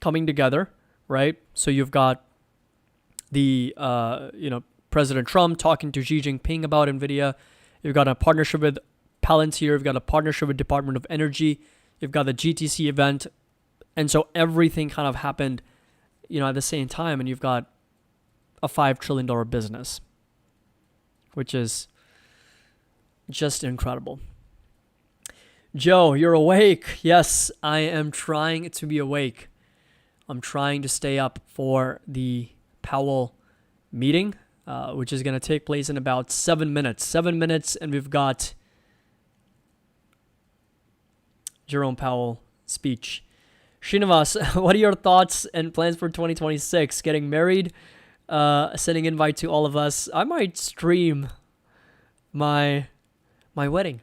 coming together, right? So you've got the President Trump talking to Xi Jinping about NVIDIA. You've got a partnership with Palantir. You've got a partnership with Department of Energy. You've got the GTC event. And so everything kind of happened, at the same time. And you've got a $5 trillion business, which is just incredible. Joe, you're awake. Yes, I am trying to be awake. I'm trying to stay up for the Powell meeting, which is going to take place in about 7 minutes. 7 minutes, and we've got Jerome Powell speech. Srinivas, what are your thoughts and plans for 2026? Getting married, sending invite to all of us. I might stream my wedding.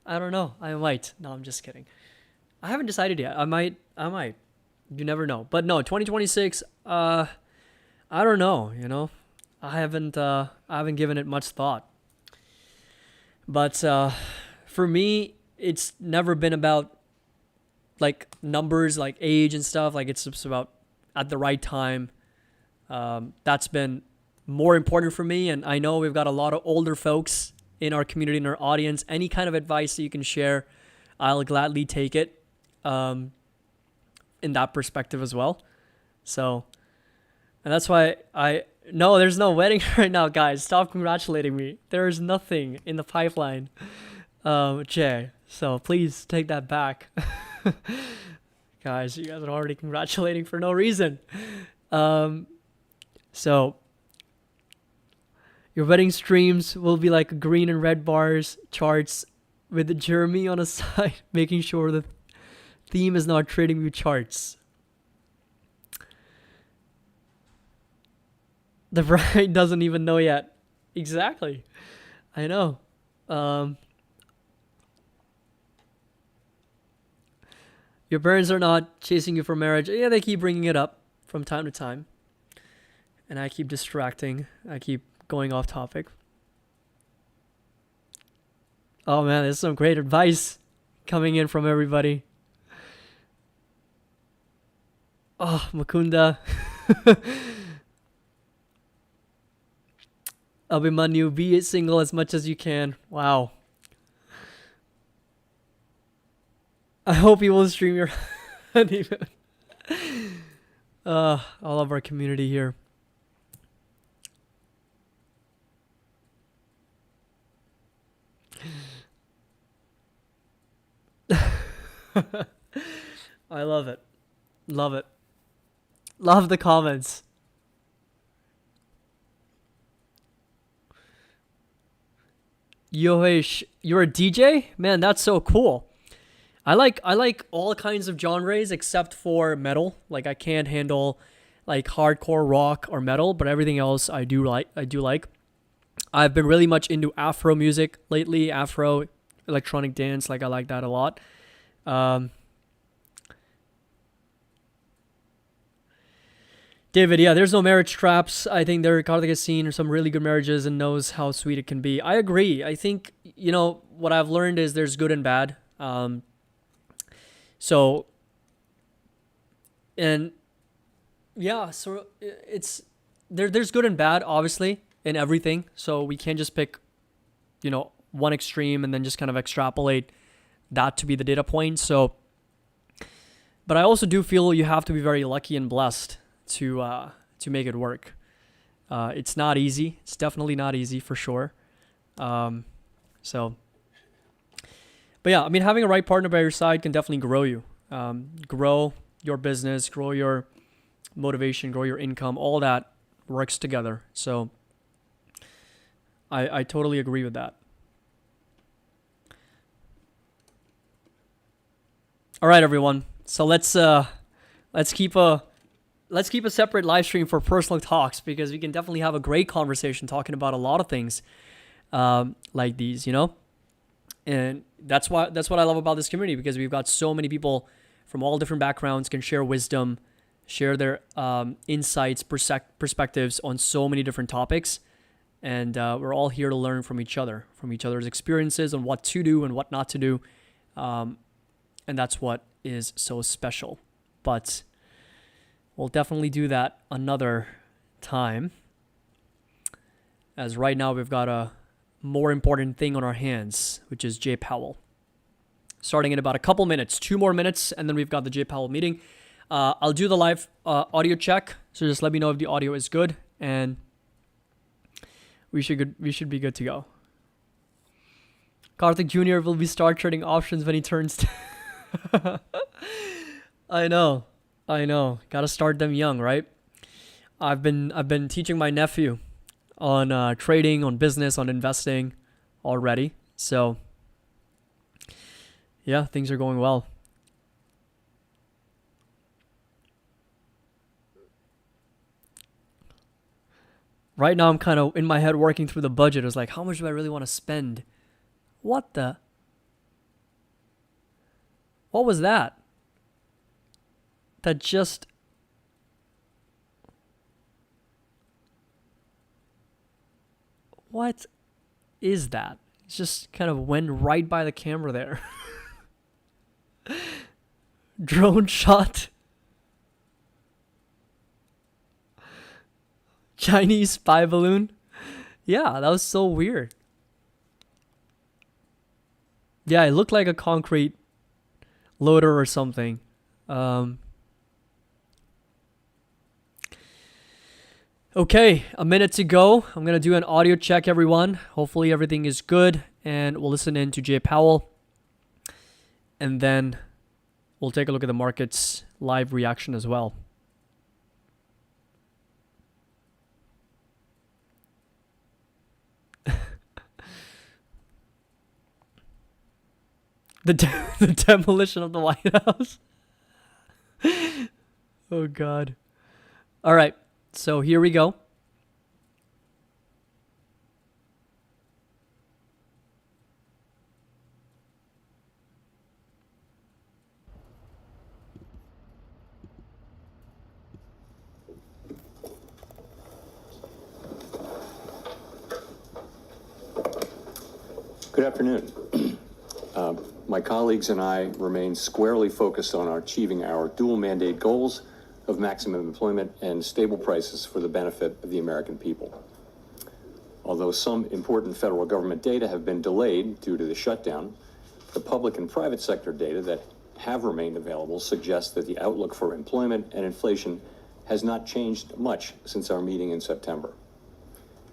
I don't know. I might. No, I'm just kidding. I haven't decided yet. I might. You never know. But no, 2026, I don't know, I haven't given it much thought. But for me, it's never been about like numbers, like age and stuff. Like it's just about at the right time. That's been more important for me. And I know we've got a lot of older folks in our community, in our audience. Any kind of advice that you can share, I'll gladly take it in that perspective as well. So, and that's why no, there's no wedding right now, guys. Stop congratulating me. There's nothing in the pipeline, Jay. So please take that back. Guys, you guys are already congratulating for no reason. So your wedding streams will be like green and red bars charts with Jeremy on a side, making sure the theme is not trading view charts. The bride doesn't even know yet. Exactly. I know. Your parents are not chasing you for marriage. Yeah, they keep bringing it up from time to time. And I keep distracting. I keep going off topic. Oh man, there's some great advice coming in from everybody. Oh, Mukunda. Abhimanyu, be single as much as you can. Wow. I hope you will stream your honeymoon. All of our community here. I love it. Love it. Love the comments. Yohesh, you're a DJ? Man, that's so cool. I like all kinds of genres except for metal. Like I can't handle like hardcore rock or metal, but everything else I do like. I've been really much into Afro music lately. Afro electronic dance, like I like that a lot. David, yeah, there's no marriage traps. I think Karthik has seen some really good marriages and knows how sweet it can be. I agree. I think, what I've learned is there's good and bad. So it's there's good and bad, obviously, in everything. So we can't just pick, one extreme and then just kind of extrapolate that to be the data point. So, but I also do feel you have to be very lucky and blessed to make it work. It's not easy. It's definitely not easy for sure. But yeah, I mean, having a right partner by your side can definitely grow you, grow your business, grow your motivation, grow your income. All that works together. So I totally agree with that. All right, everyone. So let's keep a separate live stream for personal talks, because we can definitely have a great conversation talking about a lot of things like these, And that's what I love about this community, because we've got so many people from all different backgrounds can share wisdom, share their insights, perspectives on so many different topics. And we're all here to learn from each other, from each other's experiences on what to do and what not to do. And that's what is so special. But we'll definitely do that another time, as right now we've got a more important thing on our hands, which is Jay Powell. Starting in about a couple minutes, 2 more minutes, and then we've got the Jay Powell meeting. I'll do the live audio check, so just let me know if the audio is good, and we should be good to go. Karthik Jr. will be start trading options when he turns. I know. Gotta start them young, right? I've been teaching my nephew on trading, on business, on investing already. So yeah, things are going well. Right now I'm kind of in my head working through the budget. It's like, how much do I really want to spend? What was that? That just... What is that? It just kind of went right by the camera there. Drone shot. Chinese spy balloon. Yeah, that was so weird. Yeah, it looked like a concrete loader or something. Okay, a minute to go. I'm going to do an audio check, everyone. Hopefully everything is good, and we'll listen in to Jay Powell. And then we'll take a look at the market's live reaction as well. The demolition of the White House. Oh, God. All right. So here we go. Good afternoon. My colleagues and I remain squarely focused on achieving our dual mandate goals of maximum employment and stable prices for the benefit of the American people. Although some important federal government data have been delayed due to the shutdown, the public and private sector data that have remained available suggests that the outlook for employment and inflation has not changed much since our meeting in September.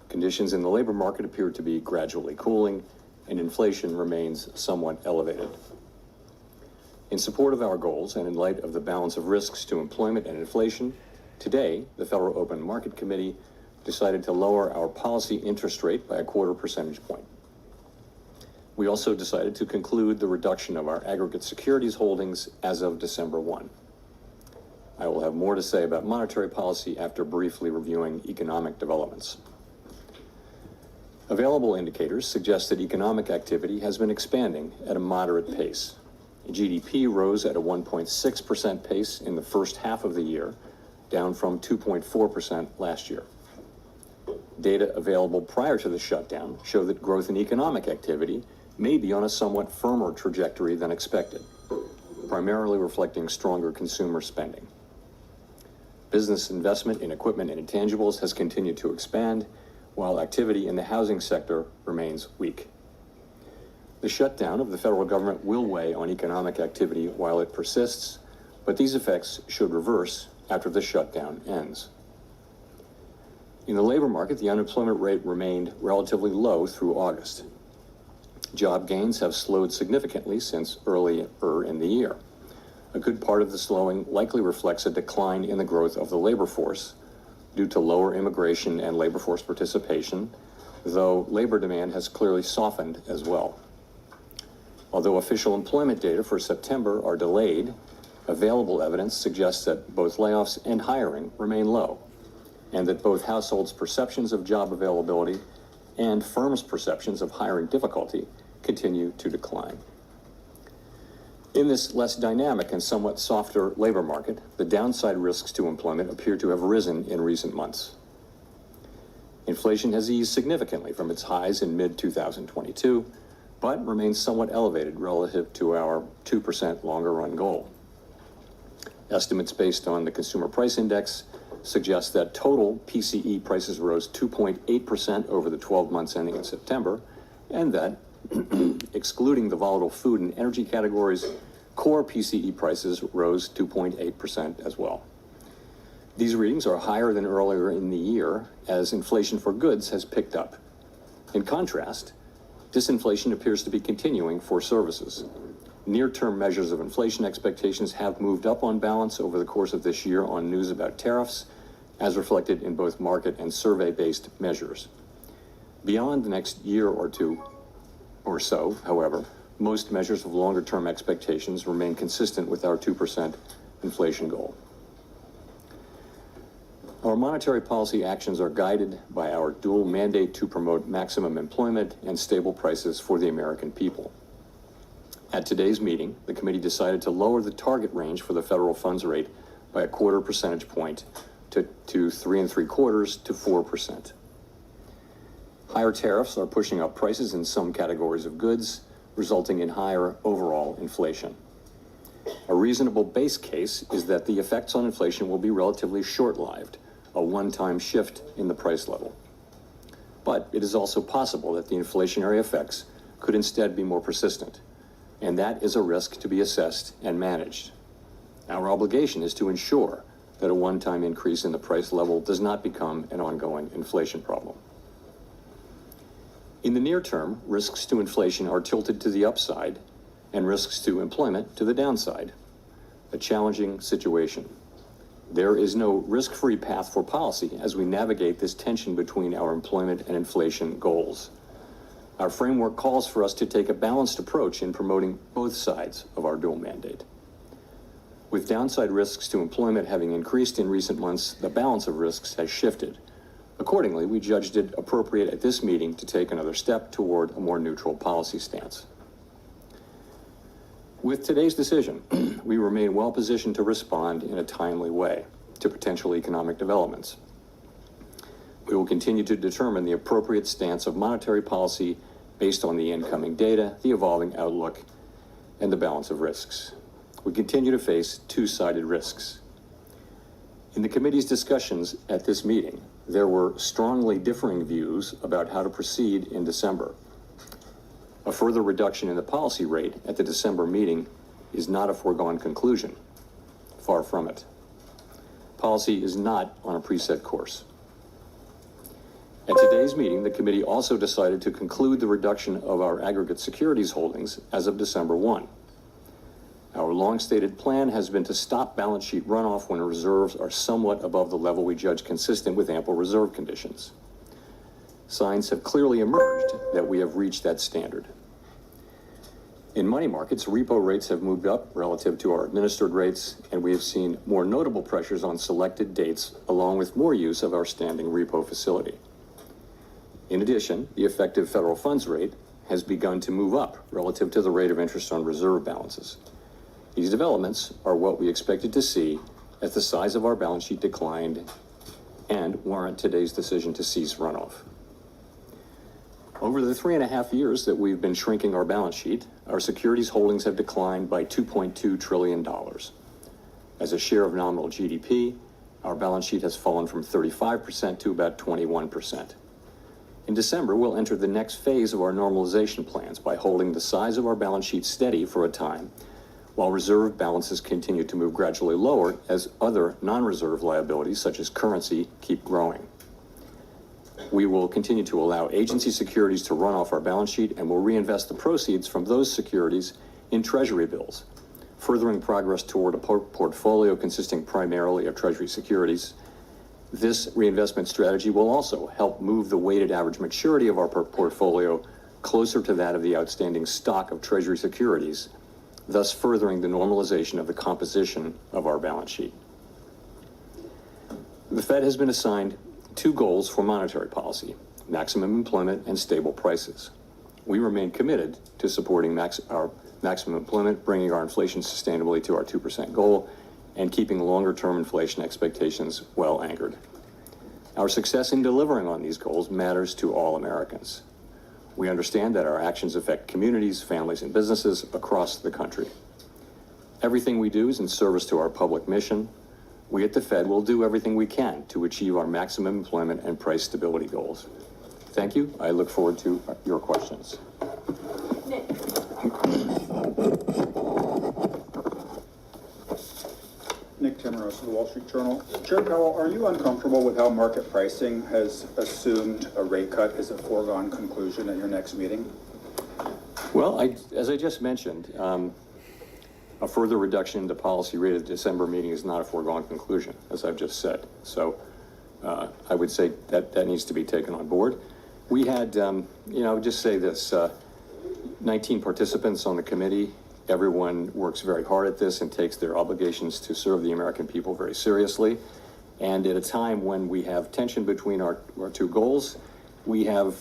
Conditions in the labor market appear to be gradually cooling, and inflation remains somewhat elevated. In support of our goals and in light of the balance of risks to employment and inflation, today, the Federal Open Market Committee decided to lower our policy interest rate by a 1/4 percentage point. We also decided to conclude the reduction of our aggregate securities holdings as of December 1. I will have more to say about monetary policy after briefly reviewing economic developments. Available indicators suggest that economic activity has been expanding at a moderate pace. GDP rose at a 1.6% pace in the first half of the year, down from 2.4% last year. Data available prior to the shutdown show that growth in economic activity may be on a somewhat firmer trajectory than expected, primarily reflecting stronger consumer spending. Business investment in equipment and intangibles has continued to expand, while activity in the housing sector remains weak. The shutdown of the federal government will weigh on economic activity while it persists, but these effects should reverse after the shutdown ends. In the labor market, the unemployment rate remained relatively low through August. Job gains have slowed significantly since earlier in the year. A good part of the slowing likely reflects a decline in the growth of the labor force due to lower immigration and labor force participation, though labor demand has clearly softened as well. Although official employment data for September are delayed, available evidence suggests that both layoffs and hiring remain low, and that both households' perceptions of job availability and firms' perceptions of hiring difficulty continue to decline. In this less dynamic and somewhat softer labor market, the downside risks to employment appear to have risen in recent months. Inflation has eased significantly from its highs in mid-2022, but remains somewhat elevated relative to our 2% longer-run goal. Estimates based on the Consumer Price Index suggest that total PCE prices rose 2.8% over the 12 months ending in September, and that, excluding the volatile food and energy categories, core PCE prices rose 2.8% as well. These readings are higher than earlier in the year as inflation for goods has picked up. In contrast, disinflation appears to be continuing for services. Near-term measures of inflation expectations have moved up on balance over the course of this year on news about tariffs, as reflected in both market and survey-based measures. Beyond the next year or two or so, however, most measures of longer-term expectations remain consistent with our 2% inflation goal. Our monetary policy actions are guided by our dual mandate to promote maximum employment and stable prices for the American people. At today's meeting, the committee decided to lower the target range for the federal funds rate by a quarter percentage point to 3.75% to 4%. Higher tariffs are pushing up prices in some categories of goods, resulting in higher overall inflation. A reasonable base case is that the effects on inflation will be relatively short-lived, a one-time shift in the price level. But it is also possible that the inflationary effects could instead be more persistent, and that is a risk to be assessed and managed. Our obligation is to ensure that a one-time increase in the price level does not become an ongoing inflation problem. In the near term, risks to inflation are tilted to the upside and risks to employment to the downside, a challenging situation. There is no risk-free path for policy as we navigate this tension between our employment and inflation goals. Our framework calls for us to take a balanced approach in promoting both sides of our dual mandate. With downside risks to employment having increased in recent months, the balance of risks has shifted. Accordingly, we judged it appropriate at this meeting to take another step toward a more neutral policy stance. With today's decision, we remain well positioned to respond in a timely way to potential economic developments. We will continue to determine the appropriate stance of monetary policy based on the incoming data, the evolving outlook, and the balance of risks. We continue to face two-sided risks. In the committee's discussions at this meeting, there were strongly differing views about how to proceed in December. A further reduction in the policy rate at the December meeting is not a foregone conclusion. Far from it. Policy is not on a preset course. At today's meeting, the committee also decided to conclude the reduction of our aggregate securities holdings as of December 1. Our long-stated plan has been to stop balance sheet runoff when reserves are somewhat above the level we judge consistent with ample reserve conditions. Signs have clearly emerged that we have reached that standard. In money markets, repo rates have moved up relative to our administered rates, and we have seen more notable pressures on selected dates, along with more use of our standing repo facility. In addition, the effective federal funds rate has begun to move up relative to the rate of interest on reserve balances. These developments are what we expected to see as the size of our balance sheet declined and warrant today's decision to cease runoff. Over the 3.5 years that we've been shrinking our balance sheet, our securities holdings have declined by $2.2 trillion. As a share of nominal GDP, our balance sheet has fallen from 35% to about 21%. In December, we'll enter the next phase of our normalization plans by holding the size of our balance sheet steady for a time, while reserve balances continue to move gradually lower as other non-reserve liabilities, such as currency, keep growing. We will continue to allow agency securities to run off our balance sheet and will reinvest the proceeds from those securities in Treasury bills, furthering progress toward a portfolio consisting primarily of Treasury securities. This reinvestment strategy will also help move the weighted average maturity of our portfolio closer to that of the outstanding stock of Treasury securities, thus furthering the normalization of the composition of our balance sheet. The Fed has been assigned two goals for monetary policy: maximum employment and stable prices. we remain committed to supporting our maximum employment, bringing our inflation sustainably to our 2% goal, and keeping longer-term inflation expectations well anchored. Our success in delivering on these goals matters to all Americans. We understand that our actions affect communities, families, and businesses across the country. Everything we do is in service to our public mission. We at the Fed will do everything we can to achieve our maximum employment and price stability goals. Thank you. I look forward to your questions. Nick Timmeros of the Wall Street Journal. Chair Powell, are you uncomfortable with how market pricing has assumed a rate cut is a foregone conclusion at your next meeting? Well, as I just mentioned, a further reduction in the policy rate at the December meeting is not a foregone conclusion, as I've just said. So I would say that needs to be taken on board. We had, I would just say this, 19 participants on the committee. Everyone works very hard at this and takes their obligations to serve the American people very seriously. And at a time when we have tension between our two goals, we have,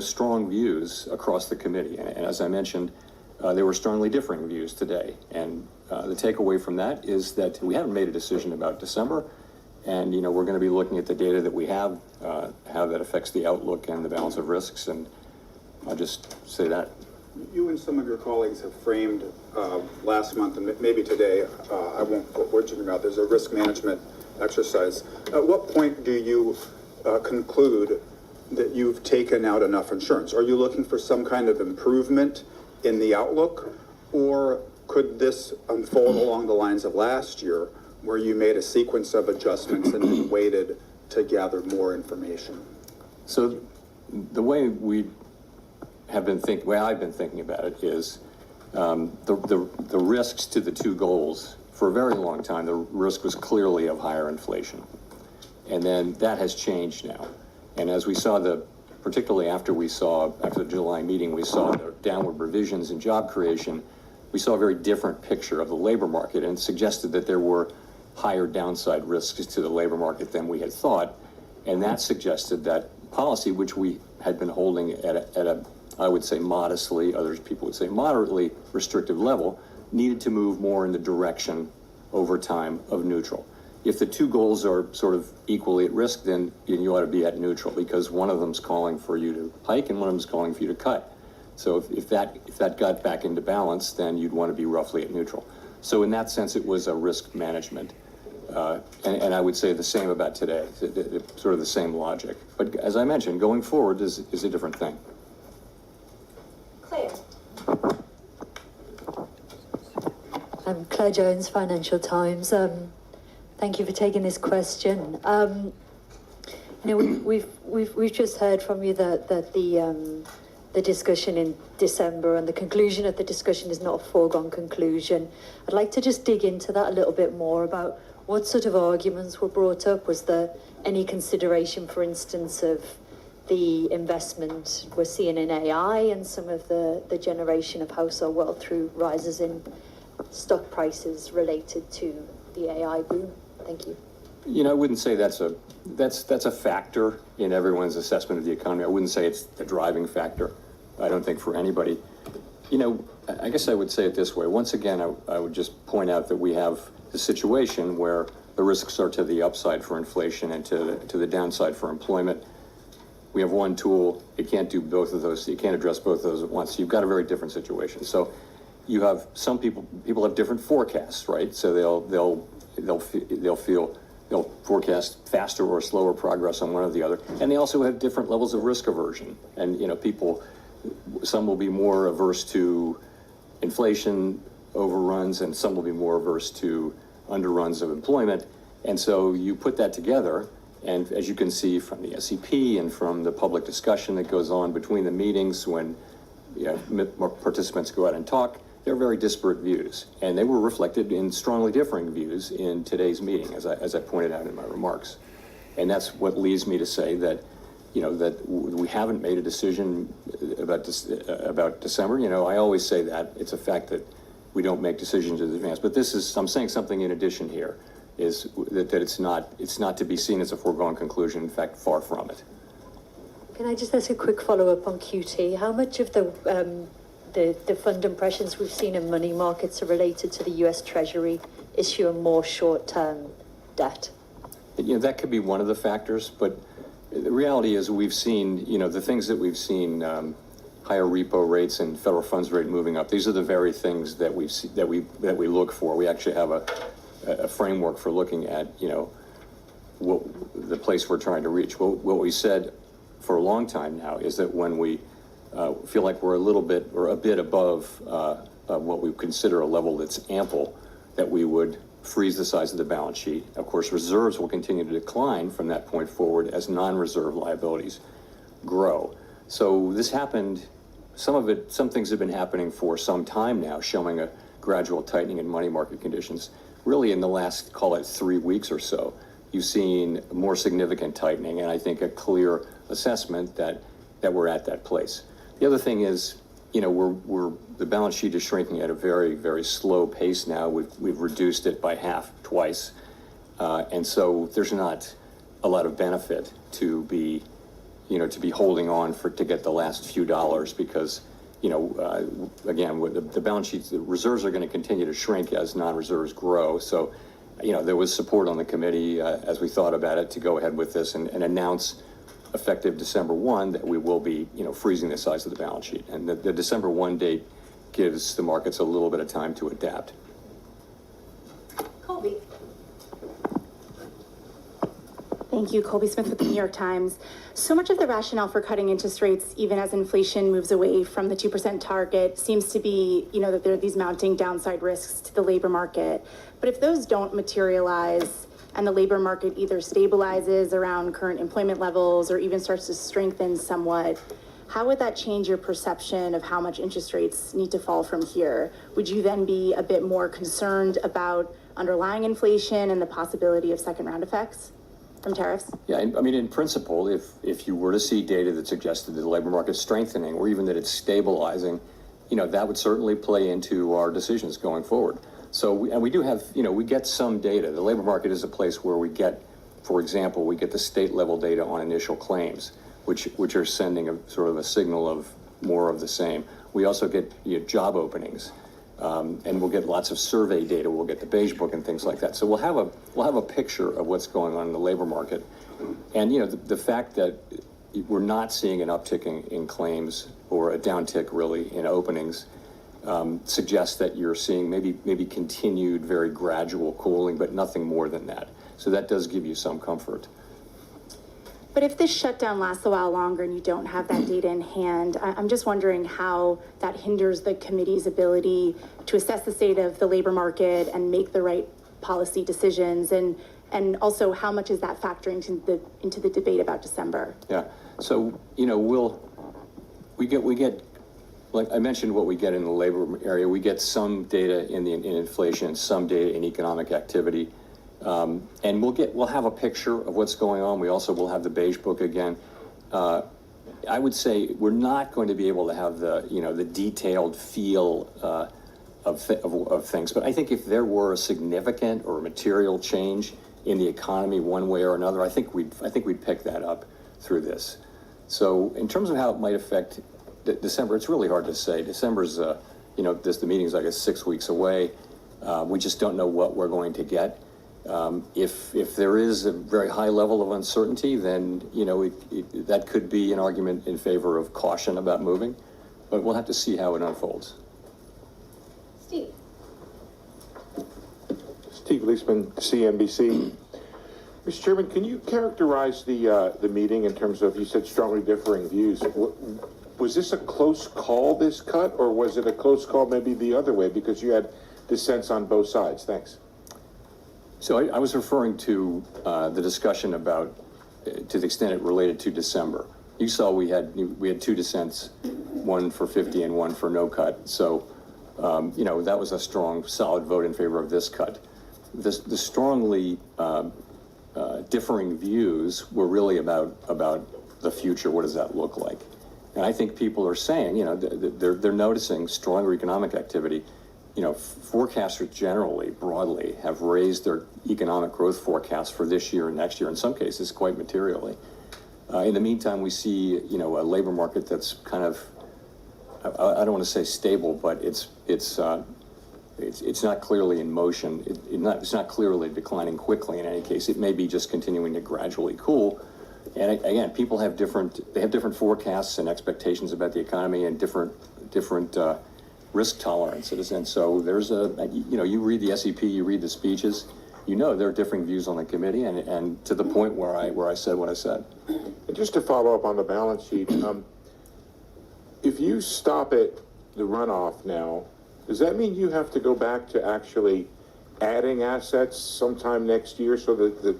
strong views across the committee. And as I mentioned, there were strongly differing views today. And the takeaway from that is that we haven't made a decision about December. And, we're going to be looking at the data that we have, how that affects the outlook and the balance of risks. And I'll just say that. You and some of your colleagues have framed last month and maybe today, I won't put words in your mouth, there's a risk management exercise. At what point do you conclude that you've taken out enough insurance? Are you looking for some kind of improvement in the outlook, or could this unfold along the lines of last year where you made a sequence of adjustments and then waited to gather more information? So the way I've been thinking about it is the risks to the two goals. For a very long time, the risk was clearly of higher inflation. And then that has changed now. And as we saw particularly after the July meeting, we saw the downward revisions in job creation, we saw a very different picture of the labor market and suggested that there were higher downside risks to the labor market than we had thought. And that suggested that policy, which we had been holding at a I would say modestly, others people would say moderately restrictive level, needed to move more in the direction over time of neutral. If the two goals are sort of equally at risk, then you ought to be at neutral, because one of them's calling for you to hike and one of them's calling for you to cut. So if that got back into balance, then you'd want to be roughly at neutral. So in that sense, it was a risk management. And I would say the same about today, sort of the same logic. But as I mentioned, going forward is a different thing. Claire. I'm Claire Jones, Financial Times. Thank you for taking this question. We've just heard from you that the discussion in December and the conclusion of the discussion is not a foregone conclusion. I'd like to just dig into that a little bit more about what sort of arguments were brought up. Was there any consideration, for instance, of the investment we're seeing in AI and some of the generation of household wealth through rises in stock prices related to the AI boom? Thank you. I wouldn't say that's a factor in everyone's assessment of the economy. I wouldn't say it's the driving factor. I don't think for anybody. I guess I would say it this way. Once again, I would just point out that we have the situation where the risks are to the upside for inflation and to the downside for employment. We have one tool. It can't do both of those. You can't address both of those at once. You've got a very different situation. So you have some people have different forecasts, right? So they'll forecast faster or slower progress on one or the other. And they also have different levels of risk aversion. And, some will be more averse to inflation overruns and some will be more averse to underruns of employment. And so you put that together, and as you can see from the SEP and from the public discussion that goes on between the meetings when participants go out and talk, they're very disparate views. And they were reflected in strongly differing views in today's meeting, as I pointed out in my remarks. And that's what leads me to say that, that we haven't made a decision about December. I always say that. It's a fact that we don't make decisions in advance. But I'm saying something in addition here, is that it's not to be seen as a foregone conclusion. In fact, far from it. Can I just ask a quick follow-up on QT? How much of the fund impressions we've seen in money markets are related to the US Treasury issuing more short-term debt? That could be one of the factors, but the reality is we've seen, the things that we've seen, higher repo rates and federal funds rate moving up. These are the very things that we look for. We actually have a framework for looking at, the place we're trying to reach. What we said for a long time now is that when we feel like we're a little bit or a bit above what we consider a level that's ample, that we would freeze the size of the balance sheet. Of course, reserves will continue to decline from that point forward as non-reserve liabilities grow. So this happened, some things have been happening for some time now, showing a gradual tightening in money market conditions. Really in the last, call it 3 weeks or so, you've seen more significant tightening, and I think a clear assessment that we're at that place. The other thing is, the balance sheet is shrinking at a very, very slow pace now. We've reduced it by half twice, and so there's not a lot of benefit to be holding on to get the last few dollars because, again, with the balance sheets, the reserves are going to continue to shrink as non-reserves grow. So, there was support on the committee as we thought about it to go ahead with this and announce effective December 1 that we will be, freezing the size of the balance sheet. And the December 1 date gives the markets a little bit of time to adapt. Colby. Thank you, Colby Smith with the New York Times. So much of the rationale for cutting interest rates, even as inflation moves away from the 2% target, seems to be, that there are these mounting downside risks to the labor market. But if those don't materialize and the labor market either stabilizes around current employment levels or even starts to strengthen somewhat, how would that change your perception of how much interest rates need to fall from here? Would you then be a bit more concerned about underlying inflation and the possibility of second round effects from tariffs? Yeah, I mean, in principle, if you were to see data that suggested that the labor market's strengthening or even that it's stabilizing, that would certainly play into our decisions going forward. So, we do have, we get some data. The labor market is a place where we get, for example, we get the state level data on initial claims, which are sending a sort of a signal of more of the same. We also get job openings, and we'll get lots of survey data. We'll get the Beige Book and things like that. So we'll have a picture of what's going on in the labor market, and the fact that we're not seeing an uptick in claims or a downtick really in openings suggests that you're seeing maybe continued very gradual cooling, but nothing more than that. So that does give you some comfort. But if this shutdown lasts a while longer and you don't have that data in hand, I'm just wondering how that hinders the committee's ability to assess the state of the labor market and make the right policy decisions, and also how much is that factoring into the debate about December? Yeah. So we get like I mentioned what we get in the labor area. We get some data in inflation, some data in economic activity. And we'll have a picture of what's going on. We also will have the Beige Book again. I would say we're not going to be able to have the detailed feel of things. But I think if there were a significant or material change in the economy one way or another, I think we'd pick that up through this. So in terms of how it might affect December, it's really hard to say. December's the meeting's I guess 6 weeks away. We just don't know what we're going to get. If there is a very high level of uncertainty, then that could be an argument in favor of caution about moving, but we'll have to see how it unfolds. Steve. Steve Leisman, CNBC. Mr. Chairman, can you characterize the meeting in terms of, you said strongly differing views. Was this a close call, this cut, or was it a close call maybe the other way because you had dissents on both sides? Thanks. So I was referring to the discussion about, to the extent it related to December. You saw we had two dissents, one for 50 and one for no cut. So, that was a strong, solid vote in favor of this cut. The strongly differing views were really about the future. What does that look like? And I think people are saying, they're noticing stronger economic activity. Forecasters generally, broadly, have raised their economic growth forecasts for this year and next year, in some cases quite materially. In the meantime, we see, you know, a labor market that's kind of, I don't want to say stable, but it's not clearly in motion. It's not clearly declining quickly in any case. It may be just continuing to gradually cool. And again, people have different forecasts and expectations about the economy and different risk tolerances. And so there's you know, you read the SEP, you read the speeches, you know there are differing views on the committee, and to the point where I said what I said. And just to follow up on the balance sheet, if you stop at the runoff now, does that mean you have to go back to actually adding assets sometime next year so that the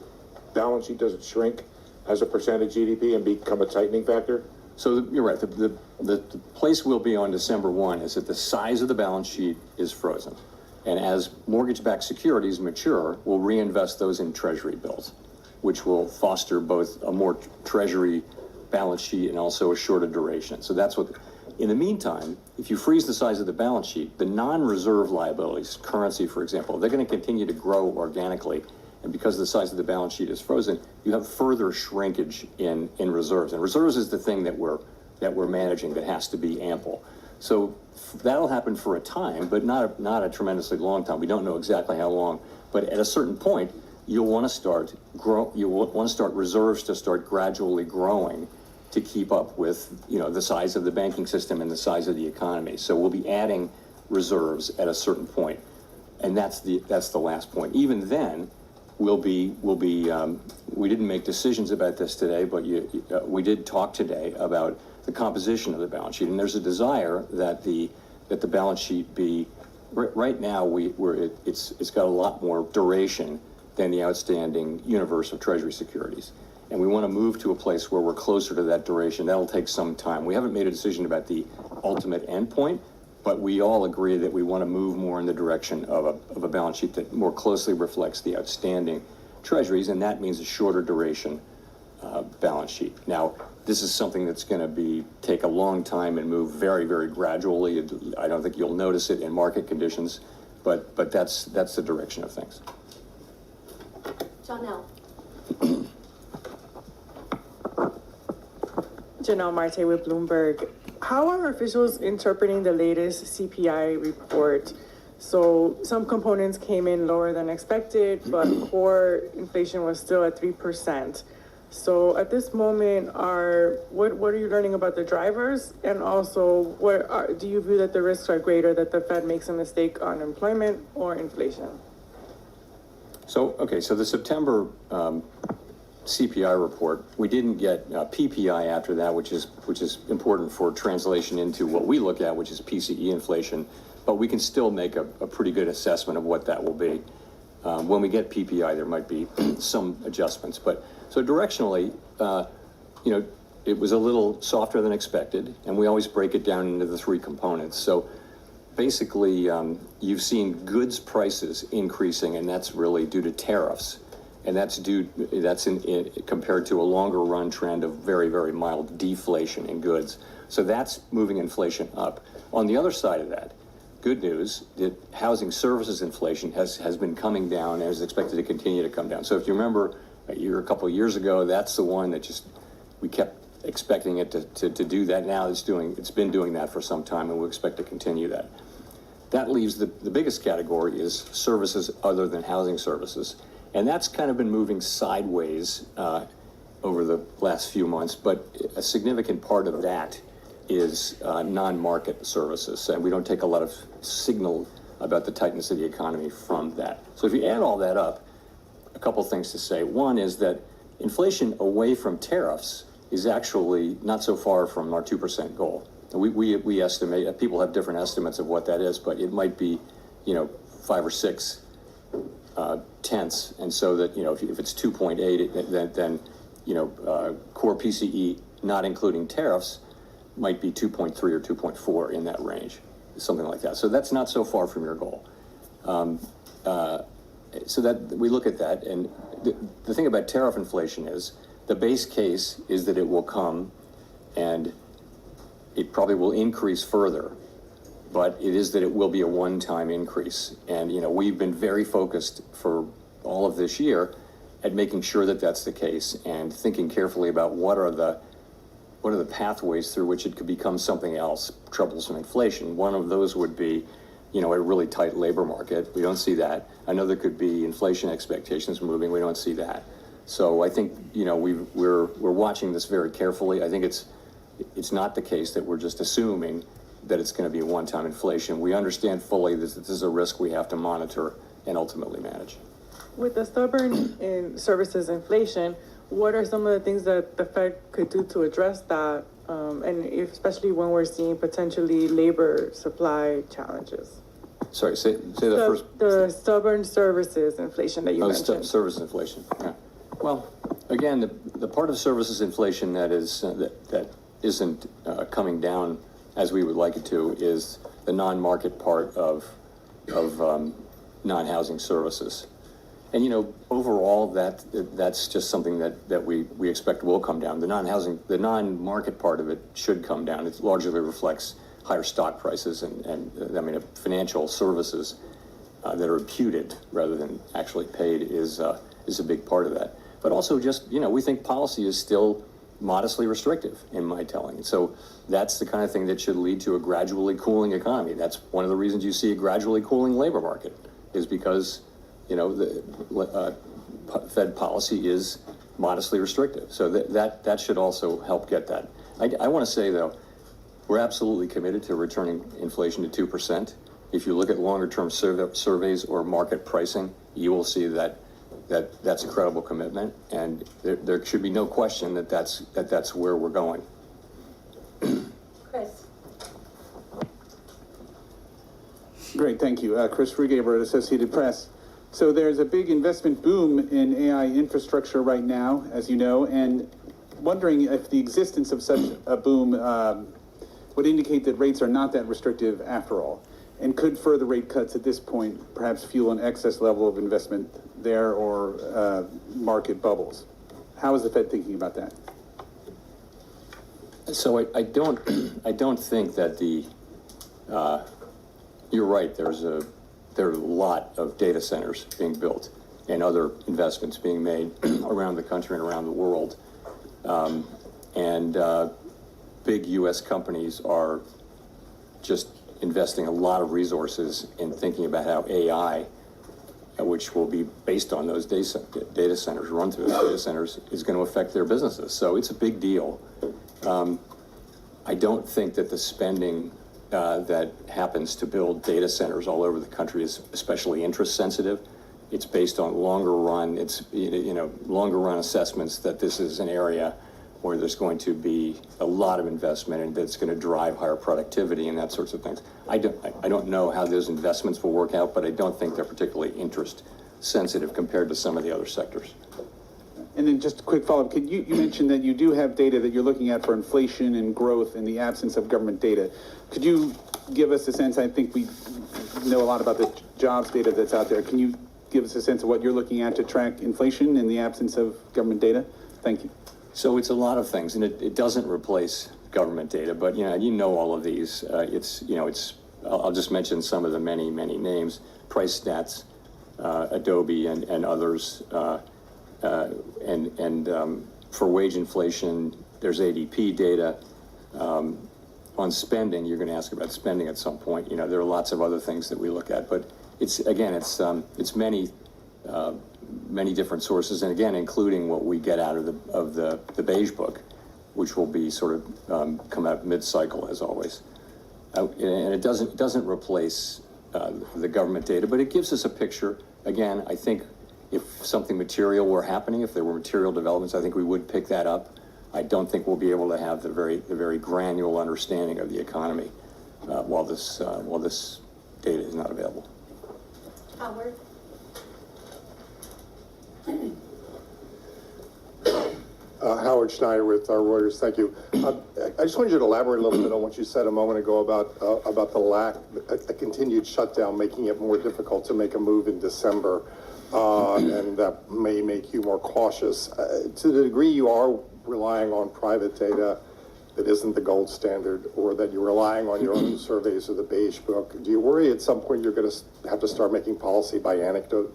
balance sheet doesn't shrink as a percent of GDP and become a tightening factor? So you're right. The place we'll be on December 1 is that the size of the balance sheet is frozen. And as mortgage-backed securities mature, we'll reinvest those in treasury bills, which will foster both a more treasury balance sheet and also a shorter duration. So that's what, in the meantime, if you freeze the size of the balance sheet, the non-reserve liabilities, currency, for example, they're going to continue to grow organically. And because the size of the balance sheet is frozen, you have further shrinkage in reserves. And reserves is the thing that we're managing that has to be ample. So that'll happen for a time, but not a tremendously long time. We don't know exactly how long, but at a certain point, you'll want to start reserves to start gradually growing to keep up with, you know, the size of the banking system and the size of the economy. So we'll be adding reserves at a certain point, and that's the last point. Even then, we didn't make decisions about this today, but we did talk today about the composition of the balance sheet, and there's a desire that the balance sheet be, right now it's got a lot more duration than the outstanding universe of Treasury securities, and we want to move to a place where we're closer to that duration. That'll take some time. We haven't made a decision about the ultimate endpoint, but we all agree that we want to move more in the direction of a balance sheet that more closely reflects the outstanding treasuries, and that means a shorter duration balance sheet. Now, this is something that's going to take a long time and move very, very gradually. I don't think you'll notice it in market conditions, but that's the direction of things. Janelle. Janelle Marte with Bloomberg. How are officials interpreting the latest CPI report? So some components came in lower than expected, but core inflation was still at 3%. So at this moment, what are you learning about the drivers? And also, do you view that the risks are greater that the Fed makes a mistake on employment or inflation? So the September CPI report, we didn't get PPI after that, which is important for translation into what we look at, which is PCE inflation, but we can still make a pretty good assessment of what that will be. When we get PPI, there might be some adjustments, but so directionally, you know, it was a little softer than expected, and we always break it down into the three components. So basically, you've seen goods prices increasing, and that's really due to tariffs. And that's compared to a longer run trend of very, very mild deflation in goods. So that's moving inflation up. On the other side of that, good news, that housing services inflation has been coming down and is expected to continue to come down. So if you remember a couple of years ago, that's the one that we kept expecting it to do that. Now it's been doing that for some time, and we expect to continue that. That leaves the biggest category is services other than housing services. And that's kind of been moving sideways over the last few months, but a significant part of that is non-market services. And we don't take a lot of signal about the tightness of the economy from that. So if you add all that up, a couple things to say. One is that inflation away from tariffs is actually not so far from our 2% goal. We estimate, people have different estimates of what that is, but it might be, 5 or 6 tenths, and so that if it's 2.8, then core PCE not including tariffs might be 2.3 or 2.4 in that range, something like that. So that's not so far from your goal. So that we look at that, and the thing about tariff inflation is the base case is that it will come, and it probably will increase further. But it is that it will be a one-time increase. And, we've been very focused for all of this year at making sure that that's the case and thinking carefully about what are the pathways through which it could become something else, troublesome inflation. One of those would be, a really tight labor market. We don't see that. Another could be inflation expectations moving. We don't see that. So I think, we're watching this very carefully. I think it's not the case that we're just assuming that it's going to be a one-time inflation. We understand fully that this is a risk we have to monitor and ultimately manage. With the stubborn in services inflation, what are some of the things that the Fed could do to address that? Especially when we're seeing potentially labor supply challenges? Sorry, say the first. The stubborn services inflation that you mentioned. Service inflation. Yeah. Well, again, the part of services inflation that isn't coming down as we would like it to is the non-market part of non-housing services. And overall, that's just something that we expect will come down. The non-market part of it should come down. It largely reflects higher stock prices and financial services that are imputed rather than actually paid is a big part of that. But also just, we think policy is still modestly restrictive in my telling. So that's the kind of thing that should lead to a gradually cooling economy. That's one of the reasons you see a gradually cooling labor market, is because the Fed policy is modestly restrictive. So that should also help get that. I want to say, though, we're absolutely committed to returning inflation to 2%. If you look at longer-term surveys or market pricing, you will see that's a credible commitment, and there should be no question that that's where we're going. Chris. Great, thank you. Chris Rugaber at Associated Press. So there's a big investment boom in AI infrastructure right now, as you know, and wondering if the existence of such a boom would indicate that rates are not that restrictive after all. And could further rate cuts at this point perhaps fuel an excess level of investment there or market bubbles? How is the Fed thinking about that? So I don't think that you're right. There are a lot of data centers being built and other investments being made around the country and around the world. Big U.S. companies are just investing a lot of resources in thinking about how AI, which will be based on those data centers, run through those data centers, is going to affect their businesses. So it's a big deal. I don't think that the spending that happens to build data centers all over the country is especially interest sensitive. It's based on longer run assessments that this is an area where there's going to be a lot of investment and that's going to drive higher productivity and that sorts of things. I don't know how those investments will work out, but I don't think they're particularly interest sensitive compared to some of the other sectors. And then just a quick follow-up, you mentioned that you do have data that you're looking at for inflation and growth in the absence of government data. Could you give us a sense? I think we know a lot about the jobs data that's out there. Can you give us a sense of what you're looking at to track inflation in the absence of government data? Thank you. So it's a lot of things, and it doesn't replace government data, but all of these. I'll just mention some of the many names: Price Stats, Adobe, and others. For wage inflation, there's ADP data. On spending, you're going to ask about spending at some point. There are lots of other things that we look at, but it's many different sources, and again, including what we get out of the Beige Book, which will be sort of come out mid-cycle as always. And it doesn't replace the government data, but it gives us a picture. Again, I think if something material were happening, if there were material developments, I think we would pick that up. I don't think we'll be able to have the very granular understanding of the economy while this data is not available. Howard. Howard Schneider with Reuters. Thank you. I just wanted you to elaborate a little bit on what you said a moment ago about the continued shutdown, making it more difficult to make a move in December, and that may make you more cautious. To the degree you are relying on private data that isn't the gold standard, or that you're relying on your own surveys or the Beige Book, do you worry at some point you're going to have to start making policy by anecdote?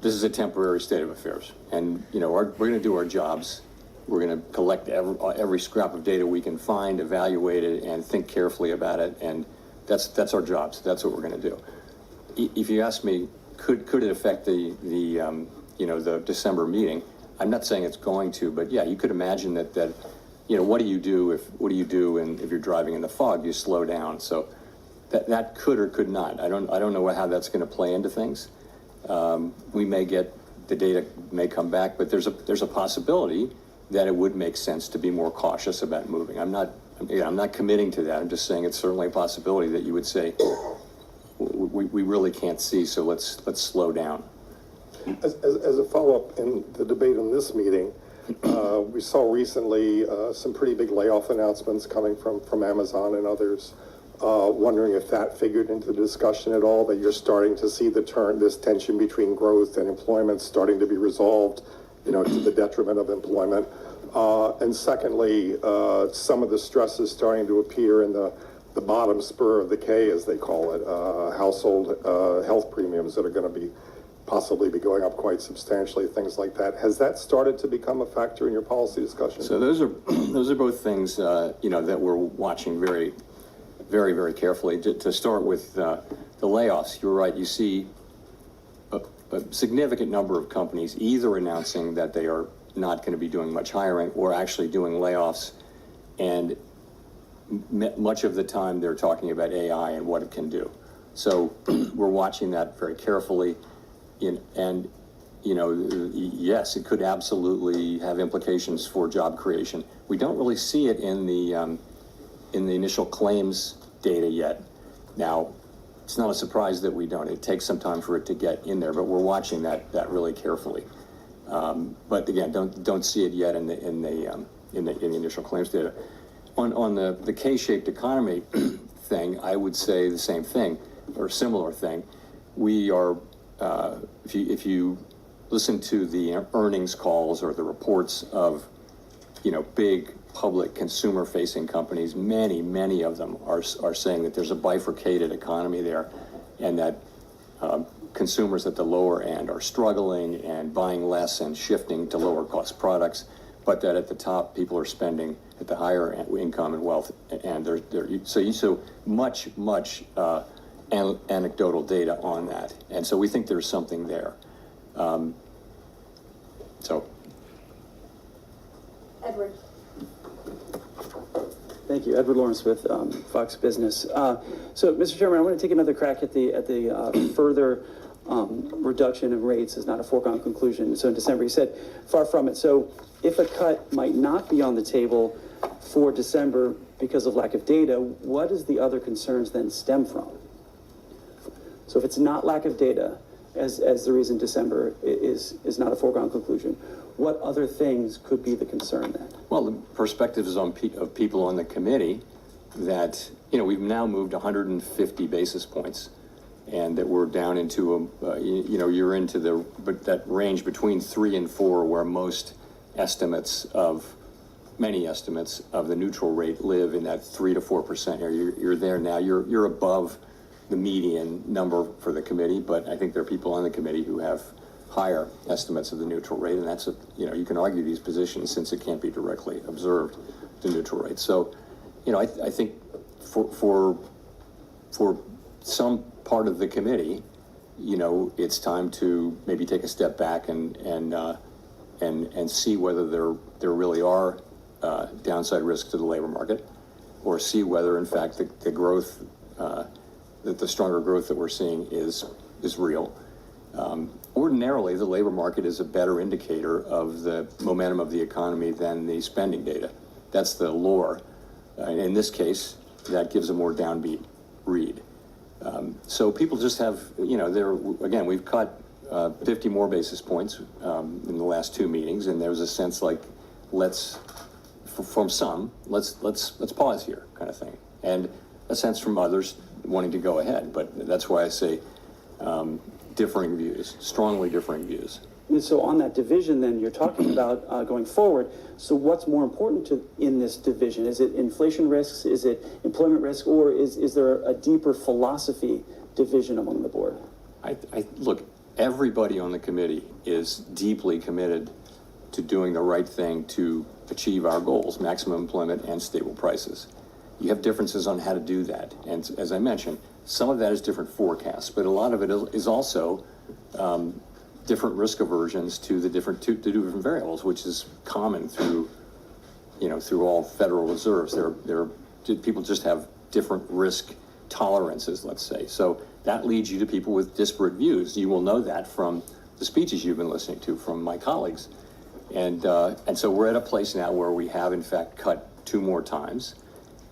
this is a temporary state of affairs, and we're going to do our jobs. We're going to collect every scrap of data we can find, evaluate it, and think carefully about it, and that's our jobs. That's what we're going to do. If you ask me, could it affect the December meeting? I'm not saying it's going to, but yeah, you could imagine that what do you do if you're driving in the fog? You slow down. So that could or could not. I don't know how that's going to play into things. We may get the data may come back, but there's a possibility that it would make sense to be more cautious about moving. I'm not committing to that. I'm just saying it's certainly a possibility that you would say we really can't see, so let's slow down. As a follow-up in the debate on this meeting, we saw recently some pretty big layoff announcements coming from Amazon and others. Wondering if that figured into the discussion at all, that you're starting to see this tension between growth and employment starting to be resolved, to the detriment of employment. And secondly, some of the stress is starting to appear in the bottom spur of the K, as they call it, household health premiums that are going to possibly be going up quite substantially, things like that. Has that started to become a factor in your policy discussion? So those are both things that we're watching very, very, very carefully. To start with the layoffs, you're right. You see a significant number of companies either announcing that they are not going to be doing much hiring or actually doing layoffs, and much of the time they're talking about AI and what it can do. So we're watching that very carefully. And yes, it could absolutely have implications for job creation. We don't really see it in the initial claims data yet. Now, it's not a surprise that we don't. It takes some time for it to get in there, but we're watching that really carefully. But again, don't see it yet in the initial claims data. On the K-shaped economy thing, I would say the same thing or similar thing. We are. If you listen to the earnings calls or the reports of, big public consumer-facing companies, many of them are saying that there's a bifurcated economy there, and that consumers at the lower end are struggling and buying less and shifting to lower-cost products, but that at the top, people are spending at the higher income and wealth, and so much. Anecdotal data on that, and so we think there's something there. Edward. Thank you, Edward Lawrence with Fox Business. So, Mr. Chairman, I want to take another crack at the further reduction in rates is not a foregone conclusion. So in December, you said far from it. So if a cut might not be on the table for December because of lack of data, what does the other concerns then stem from? So if it's not lack of data as the reason December is not a foregone conclusion, what other things could be the concern then? Well, the perspectives of people on the committee that, we've now moved 150 basis points, and that we're down into you're into that range between 3 and 4 where many estimates of the neutral rate live in that 3 to 4% area. You're there now. You're above the median number for the committee, but I think there are people on the committee who have higher estimates of the neutral rate, and that's you can argue these positions since it can't be directly observed, the neutral rate. So, I think for some part of the committee, it's time to maybe take a step back and see whether there really are downside risks to the labor market, or see whether in fact the growth that the stronger growth that we're seeing is real. Ordinarily, the labor market is a better indicator of the momentum of the economy than the spending data. That's the lore. In this case, that gives a more downbeat read. So people just have, again, we've cut 50 more basis points in the last 2 meetings, and there was a sense like, let's pause here, kind of thing, and a sense from others wanting to go ahead. But that's why I say differing views, strongly differing views. And so on that division, then you're talking about going forward. So what's more important in this division? Is it inflation risks? Is it employment risk? Or is there a deeper philosophy division among the board? Look, everybody on the committee is deeply committed to doing the right thing to achieve our goals, maximum employment and stable prices. You have differences on how to do that. And as I mentioned, some of that is different forecasts, but a lot of it is also different risk aversions to the different variables, which is common through, through all Federal Reserves. People just have different risk tolerances, let's say. So that leads you to people with disparate views. You will know that from the speeches you've been listening to from my colleagues. And so we're at a place now where we have in fact cut 2 more times.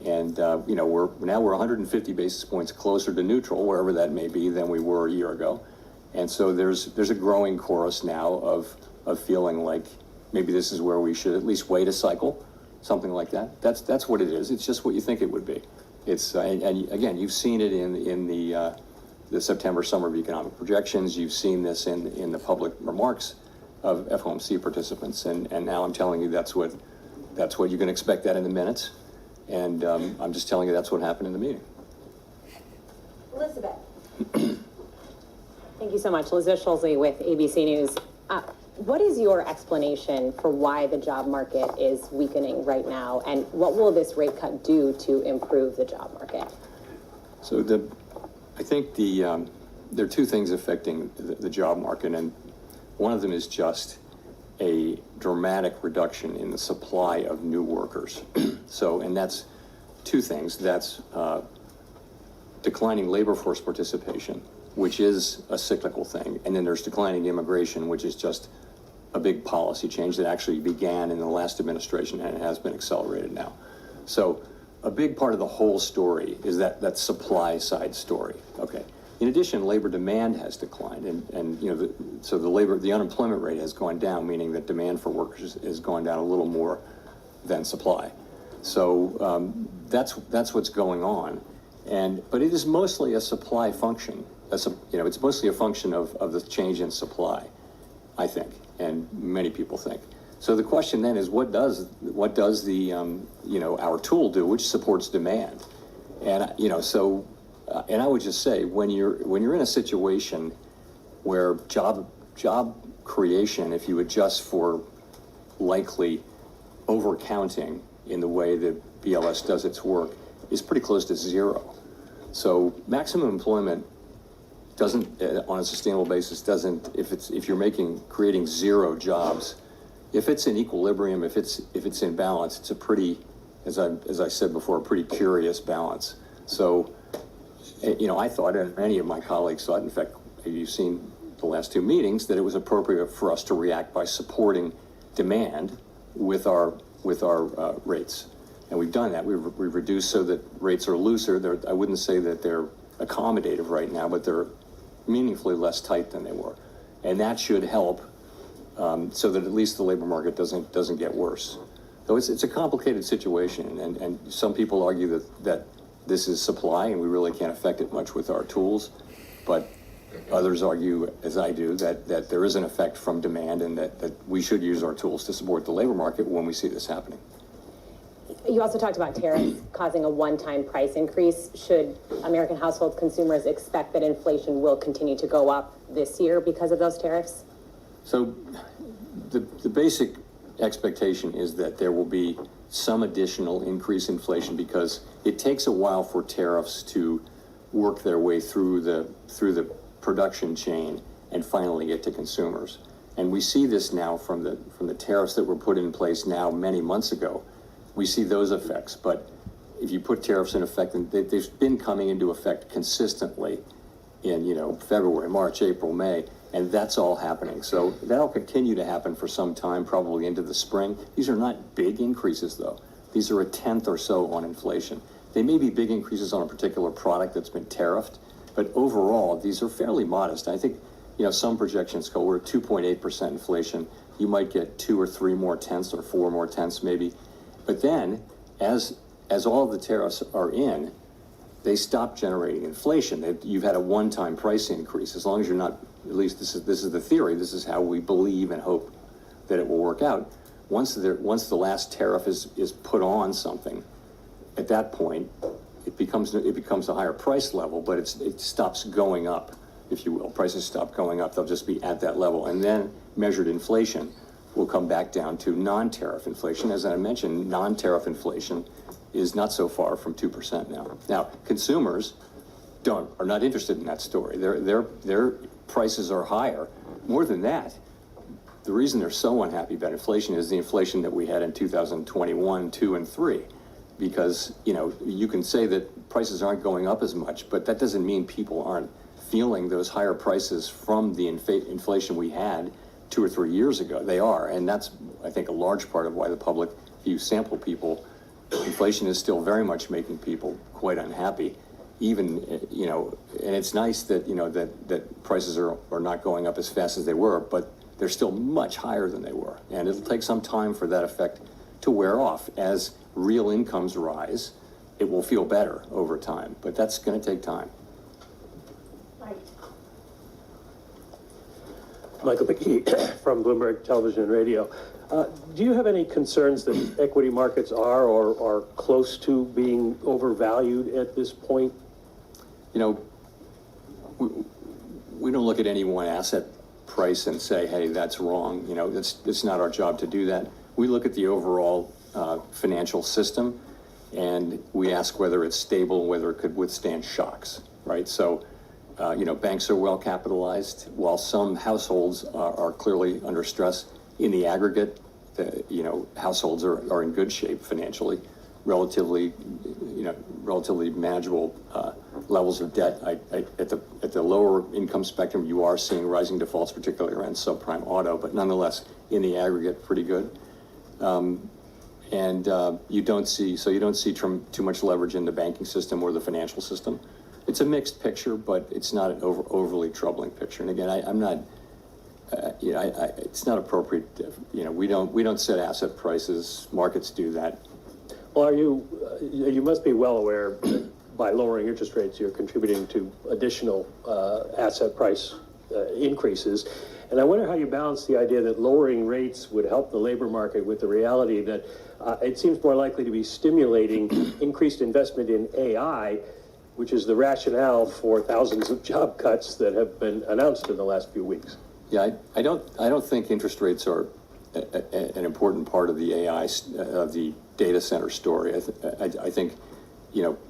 And, we're 150 basis points closer to neutral, wherever that may be, than we were a year ago. And so there's a growing chorus now of feeling like maybe this is where we should at least wait a cycle, something like that. That's what it is. It's just what you think it would be. It's and again, you've seen it in the September Summer of Economic Projections. You've seen this in the public remarks of FOMC participants, and now I'm telling you that's what you can expect that in the minutes. And I'm just telling you that's what happened in the meeting. Elizabeth. Thank you so much. Elizabeth Schulze with ABC News. What is your explanation for why the job market is weakening right now, and what will this rate cut do to improve the job market? So I think there are 2 things affecting the job market, and one of them is just a dramatic reduction in the supply of new workers. And that's 2 things. That's declining labor force participation, which is a cyclical thing. And then there's declining immigration, which is just a big policy change that actually began in the last administration and it has been accelerated now. So a big part of the whole story is that supply side story. Okay. In addition, labor demand has declined, and the unemployment rate has gone down, meaning that demand for workers has gone down a little more than supply. So that's what's going on, but it is mostly a supply function. It's mostly a function of the change in supply, I think, and many people think. So the question then is, what does the our tool do, which supports demand, and and I would just say, when you're in a situation where job creation, if you adjust for likely overcounting in the way that BLS does its work, is pretty close to 0. So maximum employment doesn't, on a sustainable basis, if you're creating 0 jobs, if it's in equilibrium, if it's in balance, it's a pretty, as I said before, a pretty curious balance. So, I thought, and many of my colleagues thought, in fact, you've seen the last 2 meetings, that it was appropriate for us to react by supporting demand with our rates. And we've done that. We've reduced so that rates are looser. I wouldn't say that they're accommodative right now, but they're meaningfully less tight than they were. And that should help so that at least the labor market doesn't get worse. Though it's a complicated situation, and some people argue that this is supply and we really can't affect it much with our tools, but others argue, as I do, that there is an effect from demand and that we should use our tools to support the labor market when we see this happening. You also talked about tariffs causing a one-time price increase. Should American household consumers expect that inflation will continue to go up this year because of those tariffs? So the basic expectation is that there will be some additional increase in inflation because it takes a while for tariffs to work their way through the production chain and finally get to consumers. And we see this now from the tariffs that were put in place now many months ago. We see those effects, but if you put tariffs in effect, and they've been coming into effect consistently in February, March, April, May, and that's all happening. So that'll continue to happen for some time, probably into the spring. These are not big increases, though. These are 1/10 or so on inflation. They may be big increases on a particular product that's been tariffed, but overall, these are fairly modest. I think, some projections go, we're at 2.8% inflation. You might get 2 or 3 more tenths or 4 more tenths maybe. But then, as all of the tariffs are in, they stop generating inflation. You've had a one-time price increase. As long as you're not, at least this is the theory, this is how we believe and hope that it will work out. Once the last tariff is put on something, at that point, it becomes a higher price level, but it stops going up if you will. Prices stop going up, they'll just be at that level. And then measured inflation will come back down to non-tariff inflation. As I mentioned, non-tariff inflation is not so far from 2% now. Now, consumers are not interested in that story. Their prices are higher. More than that, the reason they're so unhappy about inflation is the inflation that we had in 2021, 2, and 3. Because, you can say that prices aren't going up as much, but that doesn't mean people aren't feeling those higher prices from the inflation we had 2 or 3 years ago. They are, and that's, I think, a large part of why the public, if you sample people, inflation is still very much making people quite unhappy. Even, and it's nice that, that prices are not going up as fast as they were, but they're still much higher than they were. And it'll take some time for that effect to wear off. As real incomes rise, it will feel better over time, but that's going to take time. Michael McKee from Bloomberg Television and Radio. Do you have any concerns that equity markets are or are close to being overvalued at this point? We don't look at any one asset price and say, hey, that's wrong. It's not our job to do that. We look at the overall financial system, and we ask whether it's stable, whether it could withstand shocks, right? So, banks are well capitalized, while some households are clearly under stress. In the aggregate, households are in good shape financially, relatively manageable levels of debt. At the lower income spectrum, you are seeing rising defaults, particularly around subprime auto, but nonetheless, in the aggregate, pretty good. You don't see too much leverage in the banking system or the financial system. It's a mixed picture, but it's not an overly troubling picture. And again, I'm not. It's not appropriate. We don't set asset prices. Markets do that. Well, you must be well aware that by lowering interest rates, you're contributing to additional asset price increases. And I wonder how you balance the idea that lowering rates would help the labor market with the reality that it seems more likely to be stimulating increased investment in AI, which is the rationale for thousands of job cuts that have been announced in the last few weeks. Yeah, I don't think interest rates are an important part of the AI, of the data center story. I think,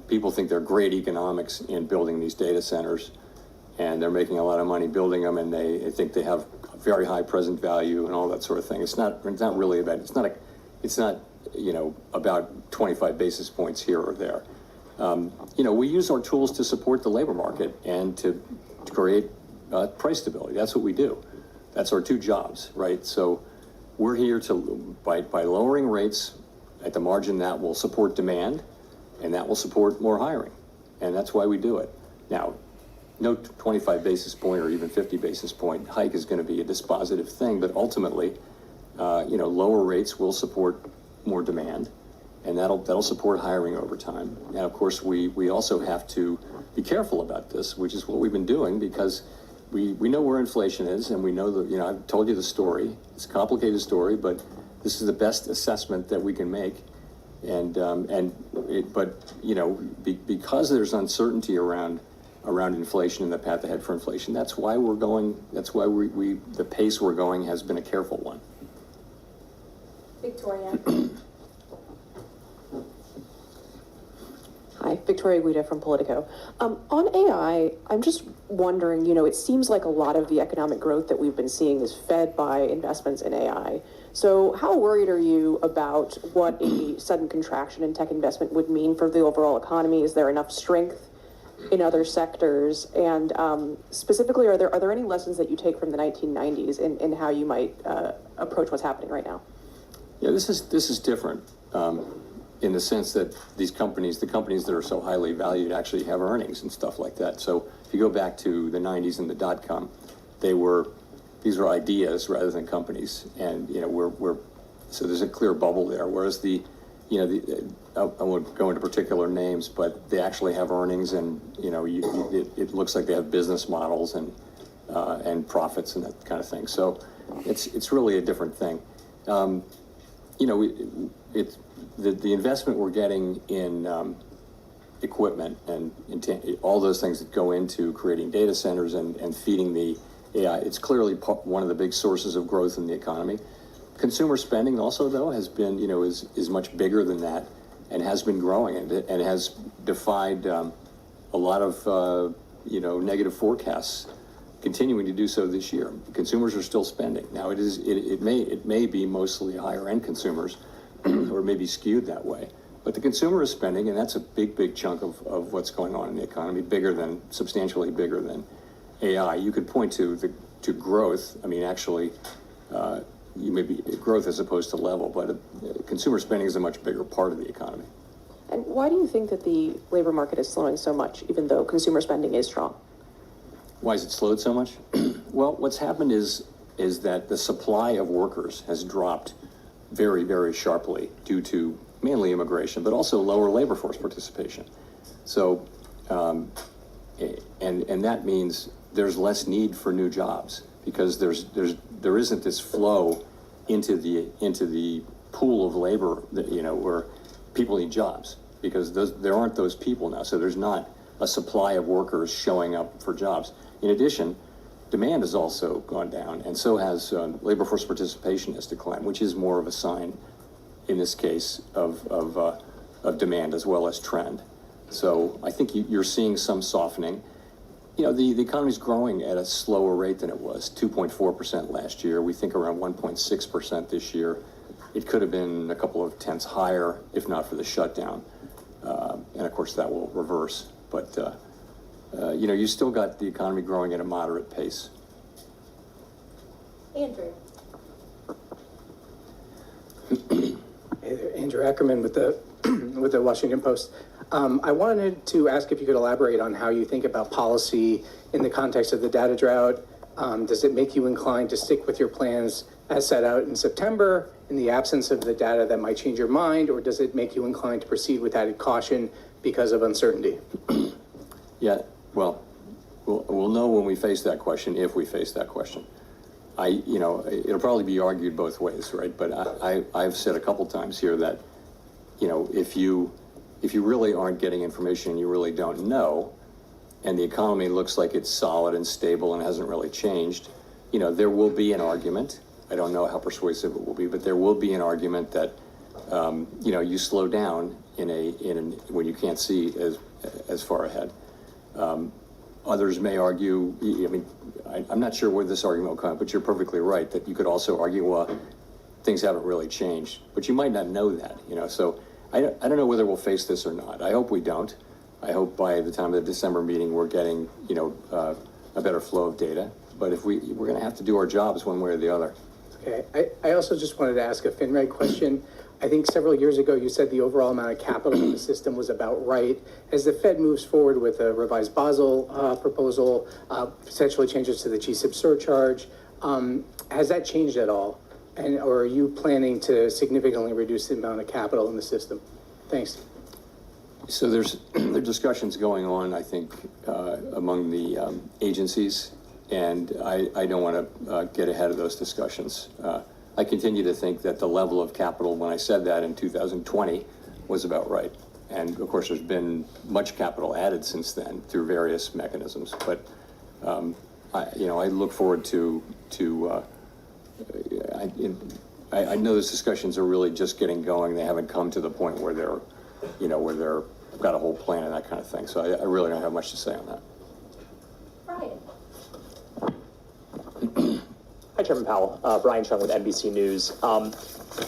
people think they're great economics in building these data centers, and they're making a lot of money building them, and they think they have very high present value and all that sort of thing. It's not really about, it's not about 25 basis points here or there. We use our tools to support the labor market and to create price stability. That's what we do. That's our two jobs, right? So we're here by lowering rates at the margin, that will support demand, and that will support more hiring. And that's why we do it. Now, no 25 basis point or even 50 basis point hike is going to be a dispositive thing, but ultimately, lower rates will support more demand, and that'll support hiring over time. And of course, we also have to be careful about this, which is what we've been doing, because we know where inflation is, and we know that, I've told you the story. It's a complicated story, but this is the best assessment that we can make. Because there's uncertainty around inflation and the path ahead for inflation, that's why the pace we're going has been a careful one. Victoria. Hi, Victoria Guida from Politico. On AI, I'm just wondering, it seems like a lot of the economic growth that we've been seeing is fed by investments in AI. So how worried are you about what a sudden contraction in tech investment would mean for the overall economy? Is there enough strength in other sectors? And specifically, are there any lessons that you take from the 1990s in how you might approach what's happening right now? Yeah, this is different in the sense that the companies that are so highly valued actually have earnings and stuff like that. So if you go back to the 90s and the dot-com, these were ideas rather than companies, and so there's a clear bubble there. Whereas I won't go into particular names, but they actually have earnings, and it looks like they have business models and profits and that kind of thing. So it's really a different thing. The investment we're getting in equipment and all those things that go into creating data centers and feeding the AI. It's clearly one of the big sources of growth in the economy. Consumer spending also, though, has been, is much bigger than that and has been growing and has defied a lot of, negative forecasts, continuing to do so this year. Consumers are still spending. Now, it may be mostly higher end consumers or maybe skewed that way. But the consumer is spending, and that's a big chunk of what's going on in the economy, substantially bigger than AI. You could point to growth. I mean, actually, growth as opposed to level, but consumer spending is a much bigger part of the economy. And why do you think that the labor market is slowing so much, even though consumer spending is strong? Why has it slowed so much? Well, what's happened is that the supply of workers has dropped very sharply due to mainly immigration, but also lower labor force participation. So, and that means there's less need for new jobs because there isn't this flow into the pool of labor that, where people need jobs, because there aren't those people now. So there's not a supply of workers showing up for jobs. In addition, demand has also gone down, and so has labor force participation has declined, which is more of a sign, in this case, of demand as well as trend. So I think you're seeing some softening. The economy's growing at a slower rate than it was, 2.4% last year. We think around 1.6% this year. It could have been a couple of tenths higher if not for the shutdown. And of course that will reverse. But, you still got the economy growing at a moderate pace. Andrew. Hey there, Andrew Ackerman with the with the Washington Post. I wanted to ask if you could elaborate on how you think about policy in the context of the data drought. Does it make you inclined to stick with your plans as set out in September in the absence of the data that might change your mind, or does it make you inclined to proceed with added caution because of uncertainty? Yeah, well, we'll know when we face that question, if we face that question. It'll probably be argued both ways, right? But I've said a couple times here that, if you really aren't getting information and you really don't know, and the economy looks like it's solid and stable and hasn't really changed, there will be an argument. I don't know how persuasive it will be, but there will be an argument that, you slow down when you can't see as far ahead. Others may argue, I'm not sure where this argument will come, but you're perfectly right that you could also argue, well, things haven't really changed, but you might not know that, so I don't know whether we'll face this or not. I hope we don't. I hope by the time of the December meeting, we're getting, a better flow of data, but if we're going to have to do our jobs one way or the other. Okay, I also just wanted to ask a FinReg question. I think several years ago, you said the overall amount of capital in the system was about right. As the Fed moves forward with a revised Basel proposal, potentially changes to the GSIB surcharge, has that changed at all? Or are you planning to significantly reduce the amount of capital in the system? Thanks. So there are discussions going on, I think, among the agencies, and I don't want to get ahead of those discussions. I continue to think that the level of capital, when I said that in 2020, was about right. And of course, there's been much capital added since then through various mechanisms. But I look forward to I know those discussions are really just getting going. They haven't come to the point where they're got a whole plan and that kind of thing. So I really don't have much to say on that. Brian. Hi, Chairman Powell. Brian Chung with NBC News.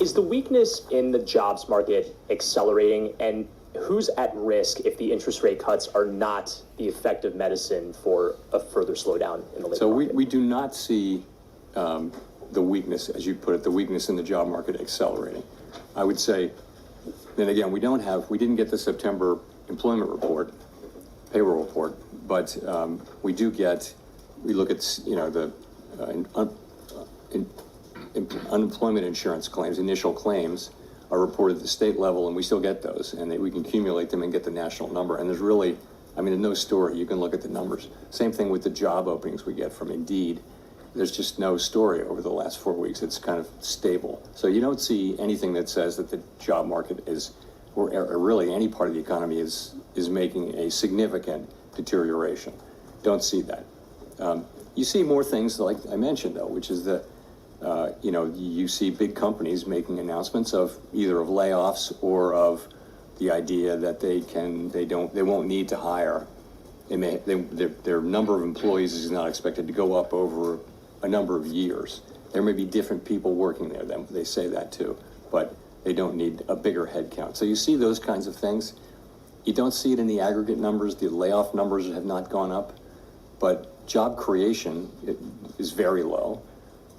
Is the weakness in the jobs market accelerating, and who's at risk if the interest rate cuts are not the effective medicine for a further slowdown in the labor market? So we do not see the weakness, as you put it, the weakness in the job market accelerating. I would say, then again, we didn't get the September employment report, payroll report, but we look at, the unemployment insurance claims, initial claims are reported at the state level, and we still get those, and we can accumulate them and get the national number. And there's really, no story. You can look at the numbers. Same thing with the job openings we get from Indeed. There's just no story over the last 4 weeks. It's kind of stable. So you don't see anything that says that the job market is, or really any part of the economy is is making a significant deterioration. Don't see that. You see more things like I mentioned, though, which is that you see big companies making announcements of either of layoffs or of the idea that they won't need to hire. Their number of employees is not expected to go up over a number of years. There may be different people working there. They say that too, but they don't need a bigger head count. So you see those kinds of things. You don't see it in the aggregate numbers. The layoff numbers have not gone up, but job creation is very low.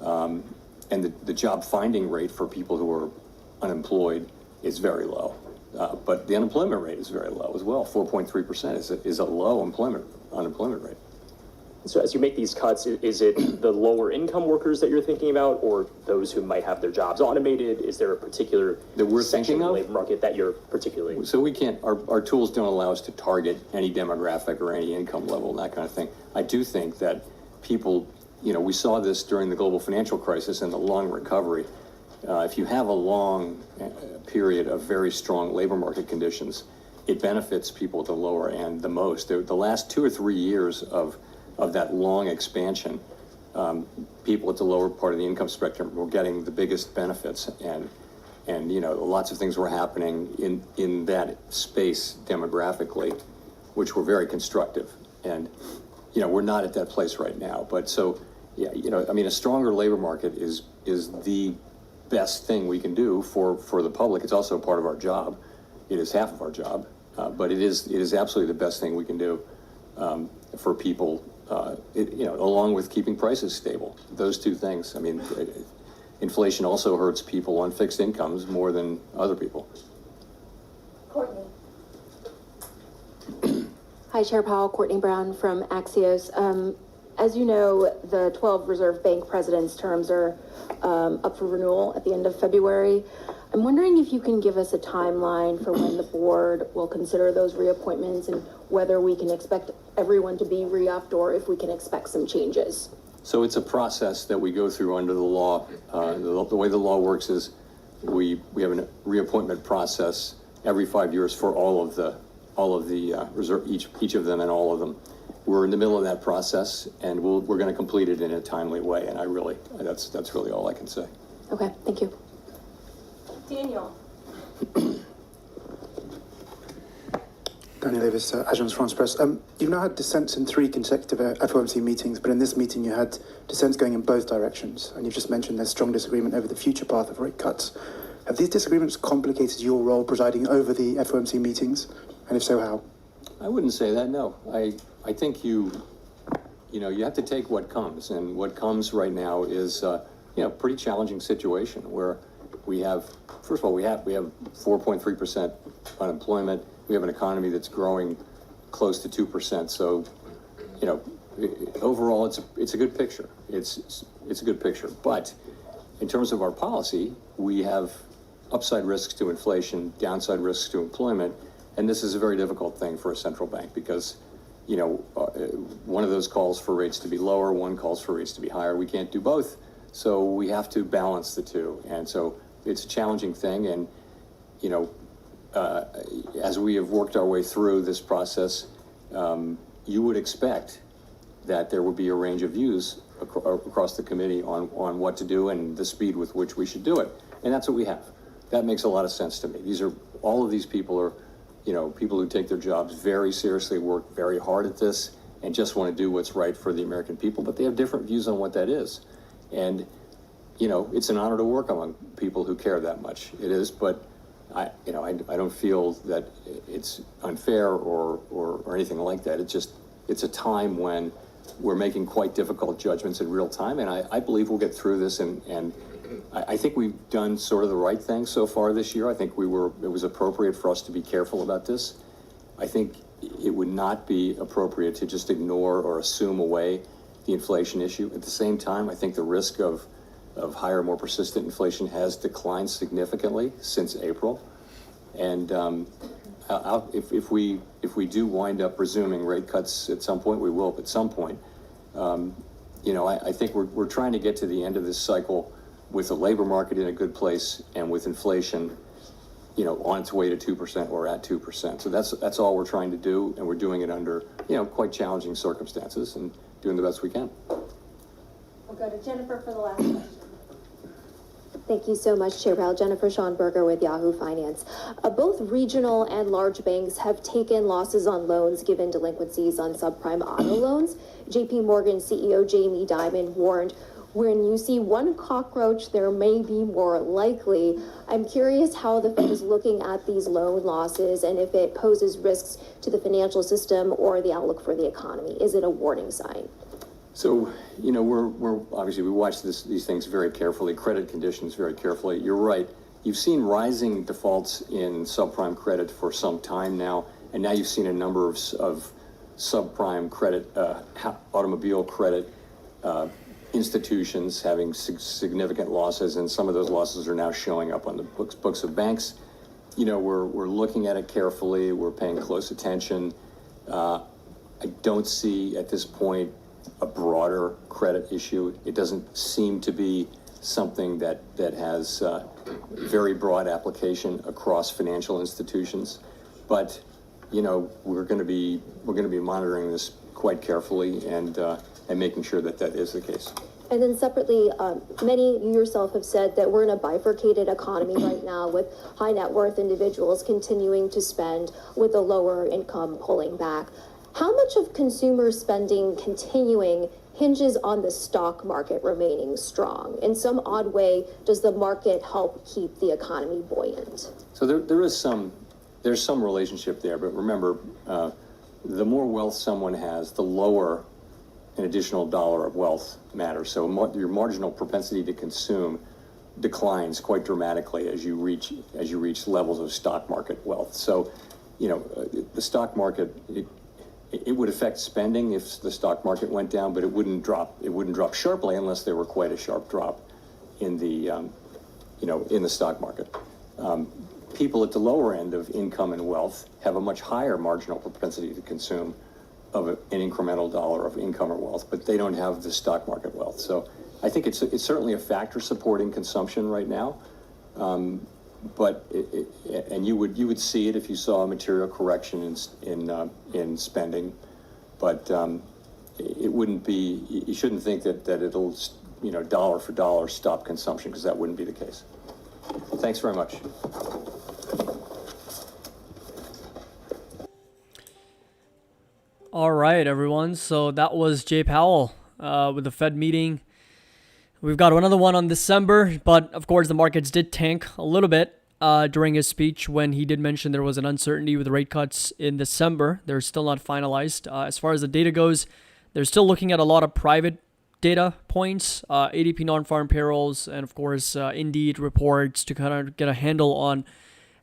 And the job finding rate for people who are unemployed is very low. But the unemployment rate is very low as well. 4.3% is a low unemployment rate. So as you make these cuts, is it the lower income workers that you're thinking about, or those who might have their jobs automated? Is there a particular that we're section thinking of of the labor market that you're particularly? So we can't, our tools don't allow us to target any demographic or any income level and that kind of thing. I do think that people, we saw this during the global financial crisis and the long recovery. If you have a long period of very strong labor market conditions, it benefits people at the lower end the most. The last 2 or 3 years of that long expansion, people at the lower part of the income spectrum were getting the biggest benefits, and lots of things were happening in that space demographically, which were very constructive. And we're not at that place right now. But so a stronger labor market is the best thing we can do for the public. It's also part of our job. It is half of our job, but it is absolutely the best thing we can do for people. Along with keeping prices stable. Those two things. Inflation also hurts people on fixed incomes more than other people. Courtney. Hi, Chair Powell. Courtney Brown from Axios. As you know, the 12 Reserve Bank presidents' terms are up for renewal at the end of February. I'm wondering if you can give us a timeline for when the board will consider those reappointments and whether we can expect everyone to be re-upped or if we can expect some changes. So it's a process that we go through under the law. The way the law works is we have a reappointment process every 5 years for all of the reserve, each of them and all of them. We're in the middle of that process, and we're going to complete it in a timely way. And that's really all I can say. Okay, thank you. Daniel. Daniel Davis, Agence France Presse. You've now had dissents in 3 consecutive FOMC meetings, but in this meeting you had dissents going in both directions, and you've just mentioned there's strong disagreement over the future path of rate cuts. Have these disagreements complicated your role presiding over the FOMC meetings, and if so, how? I wouldn't say that, no. I think you have to take what comes, and what comes right now is pretty challenging situation where we have, first of all, we have 4.3% unemployment. We have an economy that's growing close to 2%. So, overall, it's a good picture. It's a good picture. But in terms of our policy, we have upside risks to inflation, downside risks to employment, and this is a very difficult thing for a central bank because, one of those calls for rates to be lower, one calls for rates to be higher. We can't do both, so we have to balance the two, and so it's a challenging thing. And as we have worked our way through this process, you would expect that there would be a range of views across the committee on what to do and the speed with which we should do it. And that's what we have. That makes a lot of sense to me. All of these people are, people who take their jobs very seriously, work very hard at this, and just want to do what's right for the American people, but they have different views on what that is. And, it's an honor to work among people who care that much. It is, but I don't feel that it's unfair or anything like that. It's a time when we're making quite difficult judgments in real time, and I believe we'll get through this, and I think we've done sort of the right thing so far this year. I think it was appropriate for us to be careful about this. I think it would not be appropriate to just ignore or assume away the inflation issue. At the same time, I think the risk of higher, more persistent inflation has declined significantly since April. And if we do wind up resuming rate cuts at some point, we will at some point. I think we're trying to get to the end of this cycle with the labor market in a good place and with inflation on its way to 2% or at 2%. So that's all we're trying to do, and we're doing it under, quite challenging circumstances and doing the best we can. We'll go to Jennifer for the last question. Thank you so much, Chair Powell. Jennifer Schonberger with Yahoo Finance. Both regional and large banks have taken losses on loans given delinquencies on subprime auto loans. JP Morgan CEO Jamie Dimon warned, when you see one cockroach, there may be more likely. I'm curious how the Fed is looking at these loan losses and if it poses risks to the financial system or the outlook for the economy. Is it a warning sign? So, we're obviously, we watch these things very carefully, credit conditions very carefully. You're right. You've seen rising defaults in subprime credit for some time now, and now you've seen a number of subprime credit, automobile credit institutions having significant losses, and some of those losses are now showing up on the books of banks. We're looking at it carefully. We're paying close attention. I don't see at this point a broader credit issue. It doesn't seem to be something that has very broad application across financial institutions. But we're going to be monitoring this quite carefully and making sure that is the case. And then separately, many, you yourself have said that we're in a bifurcated economy right now with high net worth individuals continuing to spend with the lower income pulling back. How much of consumer spending continuing hinges on the stock market remaining strong? In some odd way, does the market help keep the economy buoyant? So there's some relationship there, but remember, the more wealth someone has, the lower an additional dollar of wealth matters. So your marginal propensity to consume declines quite dramatically as you reach levels of stock market wealth. So, the stock market, it would affect spending if the stock market went down, but it wouldn't drop sharply unless there were quite a sharp drop in the in the stock market. People at the lower end of income and wealth have a much higher marginal propensity to consume of an incremental dollar of income or wealth, but they don't have the stock market wealth. So I think it's certainly a factor supporting consumption right now. But you would see it if you saw a material correction in spending, but it wouldn't be. You shouldn't think that it'll dollar for dollar stop consumption, because that wouldn't be the case. Thanks very much. All right, everyone. So that was Jay Powell with the Fed meeting. We've got another one on December, but of course the markets did tank a little bit during his speech when he did mention there was an uncertainty with the rate cuts in December. They're still not finalized. As far as the data goes, they're still looking at a lot of private data points, ADP non-farm payrolls, and of course Indeed reports to kind of get a handle on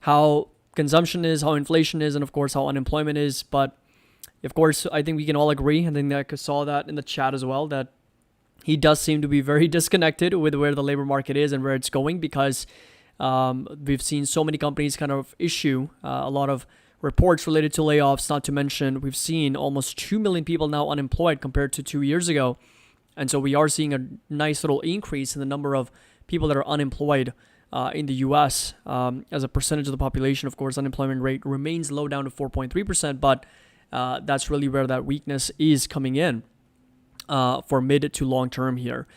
how consumption is, how inflation is, and of course how unemployment is. But of course, I think we can all agree, I think that I saw that in the chat as well, that he does seem to be very disconnected with where the labor market is and where it's going, because we've seen so many companies kind of issue a lot of reports related to layoffs. Not to mention, we've seen almost 2 million people now unemployed compared to 2 years ago. And so we are seeing a nice little increase in the number of people that are unemployed in the U.S. As a percentage of the population. Of course, unemployment rate remains low, down to 4.3%, but that's really where that weakness is coming in for mid to long term here,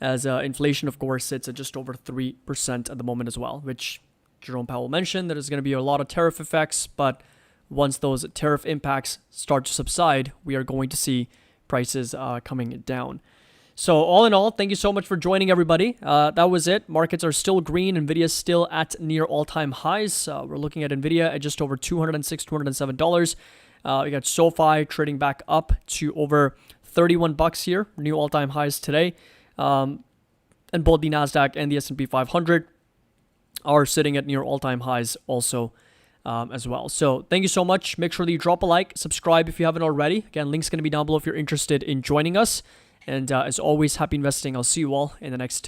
as inflation, of course, sits at just over 3% at the moment as well, which Jerome Powell mentioned that there's going to be a lot of tariff effects, but once those tariff impacts start to subside, we are going to see prices coming down. So all in all, thank you so much for joining, everybody. That was it. Markets are still green. NVIDIA is still at near all-time highs. We're looking at NVIDIA at just over $206, $207. We got SoFi trading back up to over $31 here, new all-time highs today. And both the NASDAQ and the S&P 500 are sitting at near all-time highs also as well. So thank you so much. Make sure that you drop a like, subscribe if you haven't already. Again, link's going to be down below if you're interested in joining us. And as always, happy investing. I'll see you all in the next